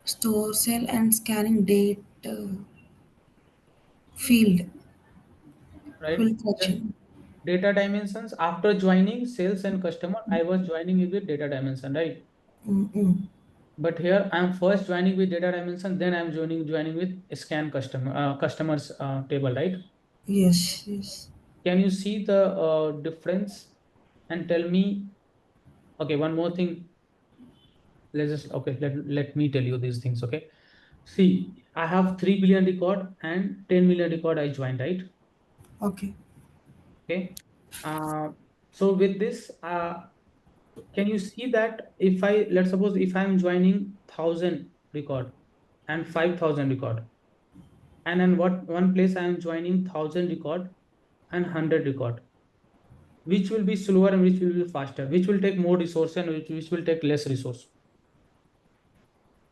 Store cell and scanning date field. right? Field collection. Data dimensions after joining sales and customer, I was joining it with data dimension, right? Mm-mm. But here I'm first joining with data dimension, then I'm joining with scan customer customers table, right? Yes. Yes. Can you see the difference and tell me? Okay, one more thing. Let's just okay. Let me tell you these things. Okay, see, I have 3 billion record and 10 million record. I joined, right? Okay. Okay. So with this, can you see that if I let's suppose if I'm joining 1,000 record and 5,000 record, and in what one place I am joining 1,000 record and 100 record, which will be slower and which will be faster, which will take more resource and which will take less resource.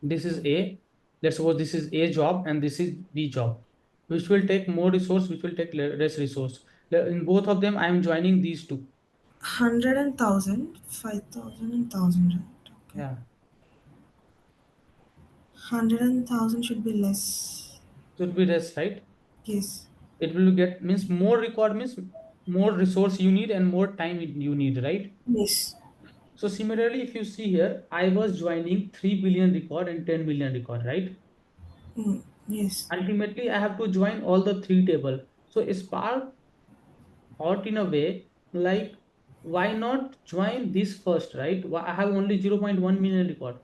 This is A. Let's suppose this is A job and this is B job, which will take more resource, which will take less resource. In both of them, I am joining these two. 100 and 1,000. 5,000 and 1,000. Right. Okay. Yeah. 100 and 1,000 should be less. Should be less, right? Yes. It will get means more record means more resource you need and more time you need, right? Yes. So similarly, if you see here, I was joining 3 billion record and 10 million record, right? Mm. Yes. Ultimately, I have to join all the three table. So Spark thought in a way like why not join this first, right? I have only 0.1 million record.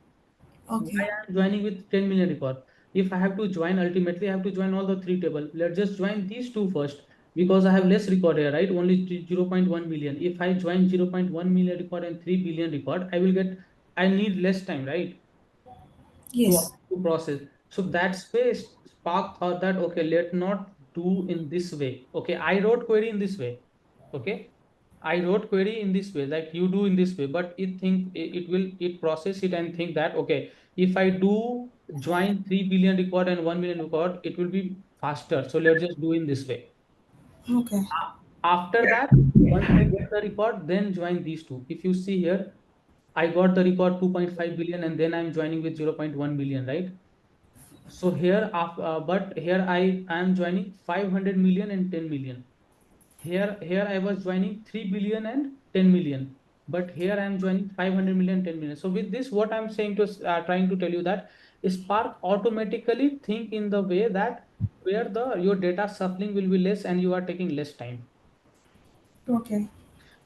Why Okay. I'm joining with 10 million record? If I have to join, ultimately I have to join all the three table. Let's just join these two first because I have less record here, right? Only 0.1 million. If I join 0.1 million record and 3 billion record, I need less time, right? To, Yes. to process. So that's why Spark thought that, okay, let not do in this way. Okay, I wrote query in this way. Okay, I wrote query in this way, like you do in this way, but it will it process it and think that okay, if I do join 3 billion record and 1 million record, it will be faster. So let's just do in this way. Okay. After that, once I get the record, then join these two. If you see here, I got the record 2.5 billion and then I'm joining with 0.1 billion, right? So here, but here I am joining 500 million and 10 million. Here I was joining 3 billion and 10 million. But here I am joining 500 million, 10 million. So with this, what I'm saying to trying to tell you that Spark automatically think in the way that where the your data shuffling will be less and you are taking less time. Okay.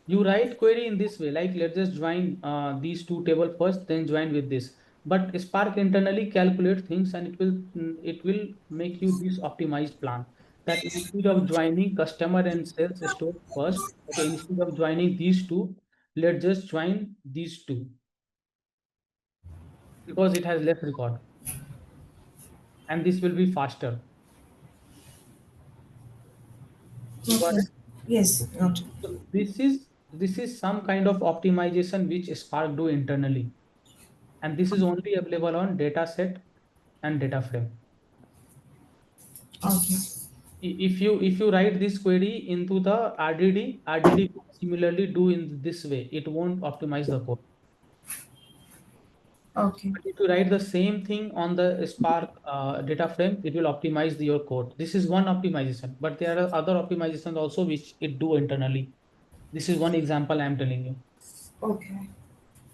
You write query in this way, like let's just join these two table first, then join with this. But Spark internally calculate things and it will make you this optimized plan that instead of joining customer and sales store first, okay, instead of joining these two, let's just join these two because it has less record and this will be faster. You got Okay. it? Yes. Got it. So this is some kind of optimization which Spark do internally. And this is only available on dataset and data frame. Okay. If you write this query into the RDD will similarly do in this way. It won't optimize the code. Okay. But if you write the same thing on the Spark data frame, it will optimize your code. This is one optimization, but there are other optimizations also which it do internally. This is one example I'm telling you. Okay.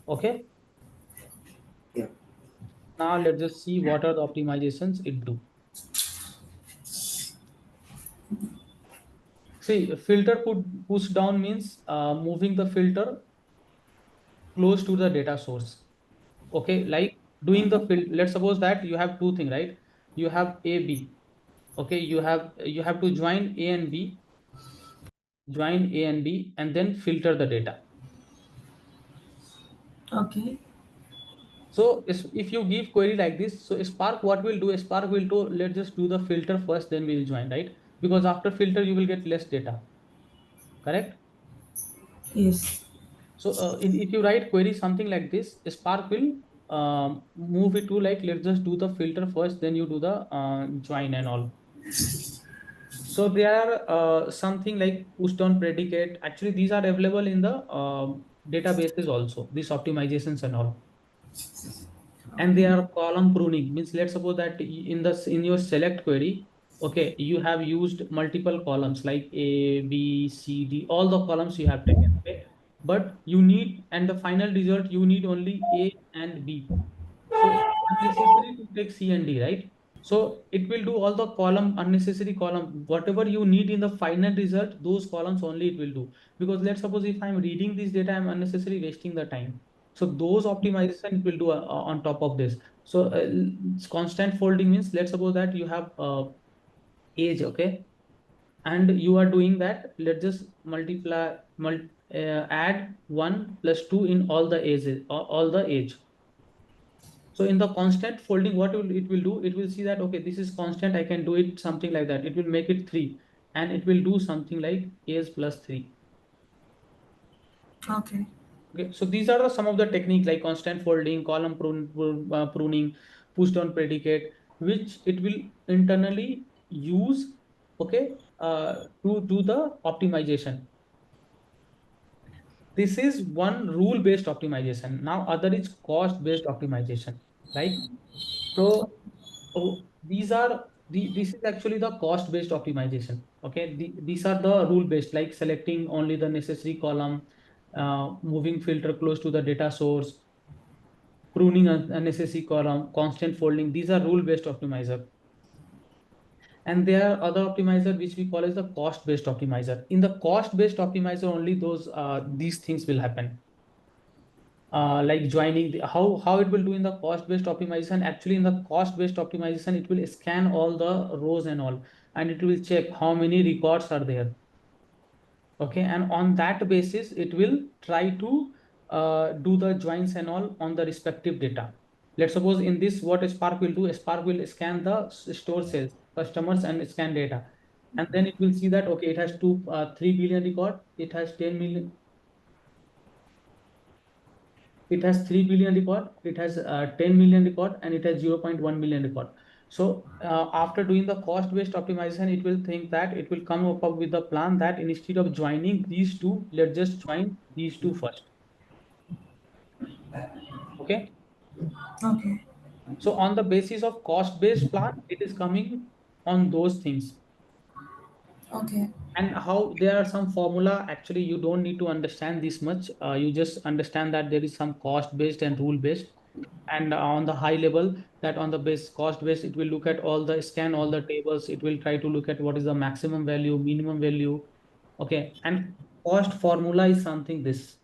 Okay. Yeah. Now let's just see what are the optimizations it do. See, filter push down means moving the filter close to the data source. Okay, like doing the fill. Let's suppose that you have two things, right? You have A, B. Okay, you have to join A and B, and then filter the data. Okay. So if you give query like this, so Spark what will do? Spark will do. Let's just do the filter first, then we will join, right? Because after filter you will get less data. Correct? Yes. So if you write query something like this, Spark will move it to like let's just do the filter first, then you do the join and all. So there are something like push down predicate. Actually, these are available in the databases also. These optimizations and all, and they Okay. are column pruning. Means let's suppose that in your select query, okay, you have used multiple columns like A, B, C, D, all the columns you have taken. Okay, but you need and the final result you need only A and B. So it's unnecessary to take C and D, right? So it will do all the column, unnecessary column, whatever you need in the final result, those columns only it will do. Because let's suppose if I'm reading this data, I'm unnecessarily wasting the time. So those optimization it will do on top of this. So constant folding means let's suppose that you have age, okay, and you are doing that. Let's just add 1 plus 2 in all the ages, all the age. So in the constant folding, what it will do, it will see that, okay, this is constant, I can do it something like that. It will make it 3 and it will do something like as plus 3. Okay. Okay, so these are some of the technique like constant folding, column pruning, push down predicate, which it will internally use, okay, to do the optimization. This is one rule based optimization. Now other is cost based optimization, right? So these are this is actually the cost based optimization. Okay, these are the rule based, like selecting only the necessary column, moving filter close to the data source, pruning unnecessary column, constant folding. These are rule based optimizer. And there are other optimizer which we call as the cost based optimizer. In the cost based optimizer, only these things will happen. Like joining how it will do in the cost based optimization. Actually in the cost based optimization it will scan all the rows and all, and it will check how many records are there. Okay, and on that basis it will try to do the joins and all on the respective data. Let's suppose in this what Spark will do, Spark will scan the store sales customers and scan data. And then it will see that, okay, it has 3 billion record, it has 10 million, it has 3 billion record, it has 10 million record, and it has 0.1 million record. So after doing the cost based optimization, it will think that it will come up with a plan that instead of joining these two, let's just join these two first. Okay. Okay. So on the basis of cost based plan, it is coming on those things. Okay. And how there are some formula, actually you don't need to understand this much. You just understand that there is some cost based and rule based. And on the high level, that on the base cost base, it will look at all the scan all the tables, it will try to look at what is the maximum value, minimum value. Okay. And cost formula is something this,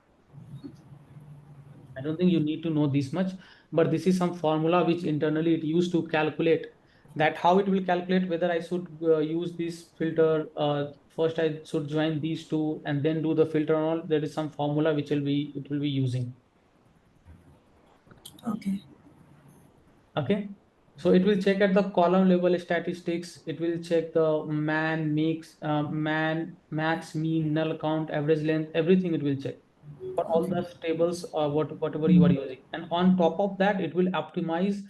I don't think you need to know this much, but this is some formula which internally it used to calculate that how it will calculate whether I should use this filter. First, I should join these two and then do the filter and all. There is some formula which it will be using. Okay. Okay. So it will check at the column level statistics. It will check the man, max, mean, null count, average length, everything it will check for all Okay. the tables or whatever you are using. And on top of that, it will optimize.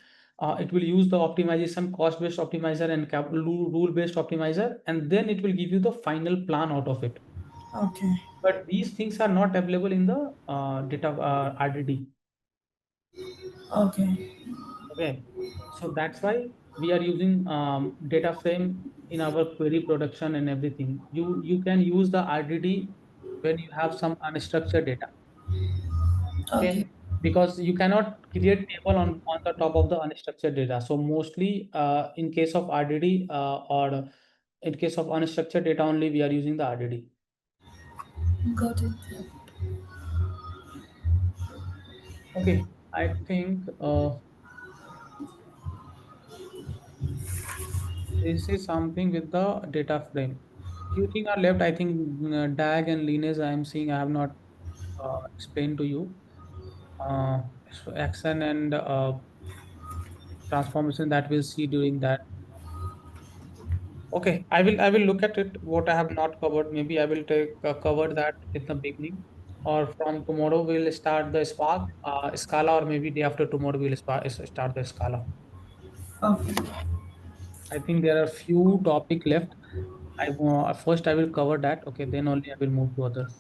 It will use the optimization, cost-based optimizer and rule-based optimizer, and then it will give you the final plan out of it. Okay. But these things are not available in the data RDD. Okay. Okay, so that's why we are using data frame in our query production and everything. You can use the RDD when you have some unstructured data. Okay. Okay, because you cannot create table on the top of the unstructured data. So mostly in case of RDD or in case of unstructured data only, we are using the RDD. Got it. Okay, I think this is something with the data frame. Few things are left. I think DAG and lineage I am seeing I have not explained to you. So action and transformation that we'll see during that. Okay, I will look at it. What I have not covered, maybe I will take cover that in the beginning, or from tomorrow we'll start the Spark, Scala, or maybe day after tomorrow we'll start the Scala. Okay. I think there are few topic left. First I will cover that. Okay, then only I will move to others.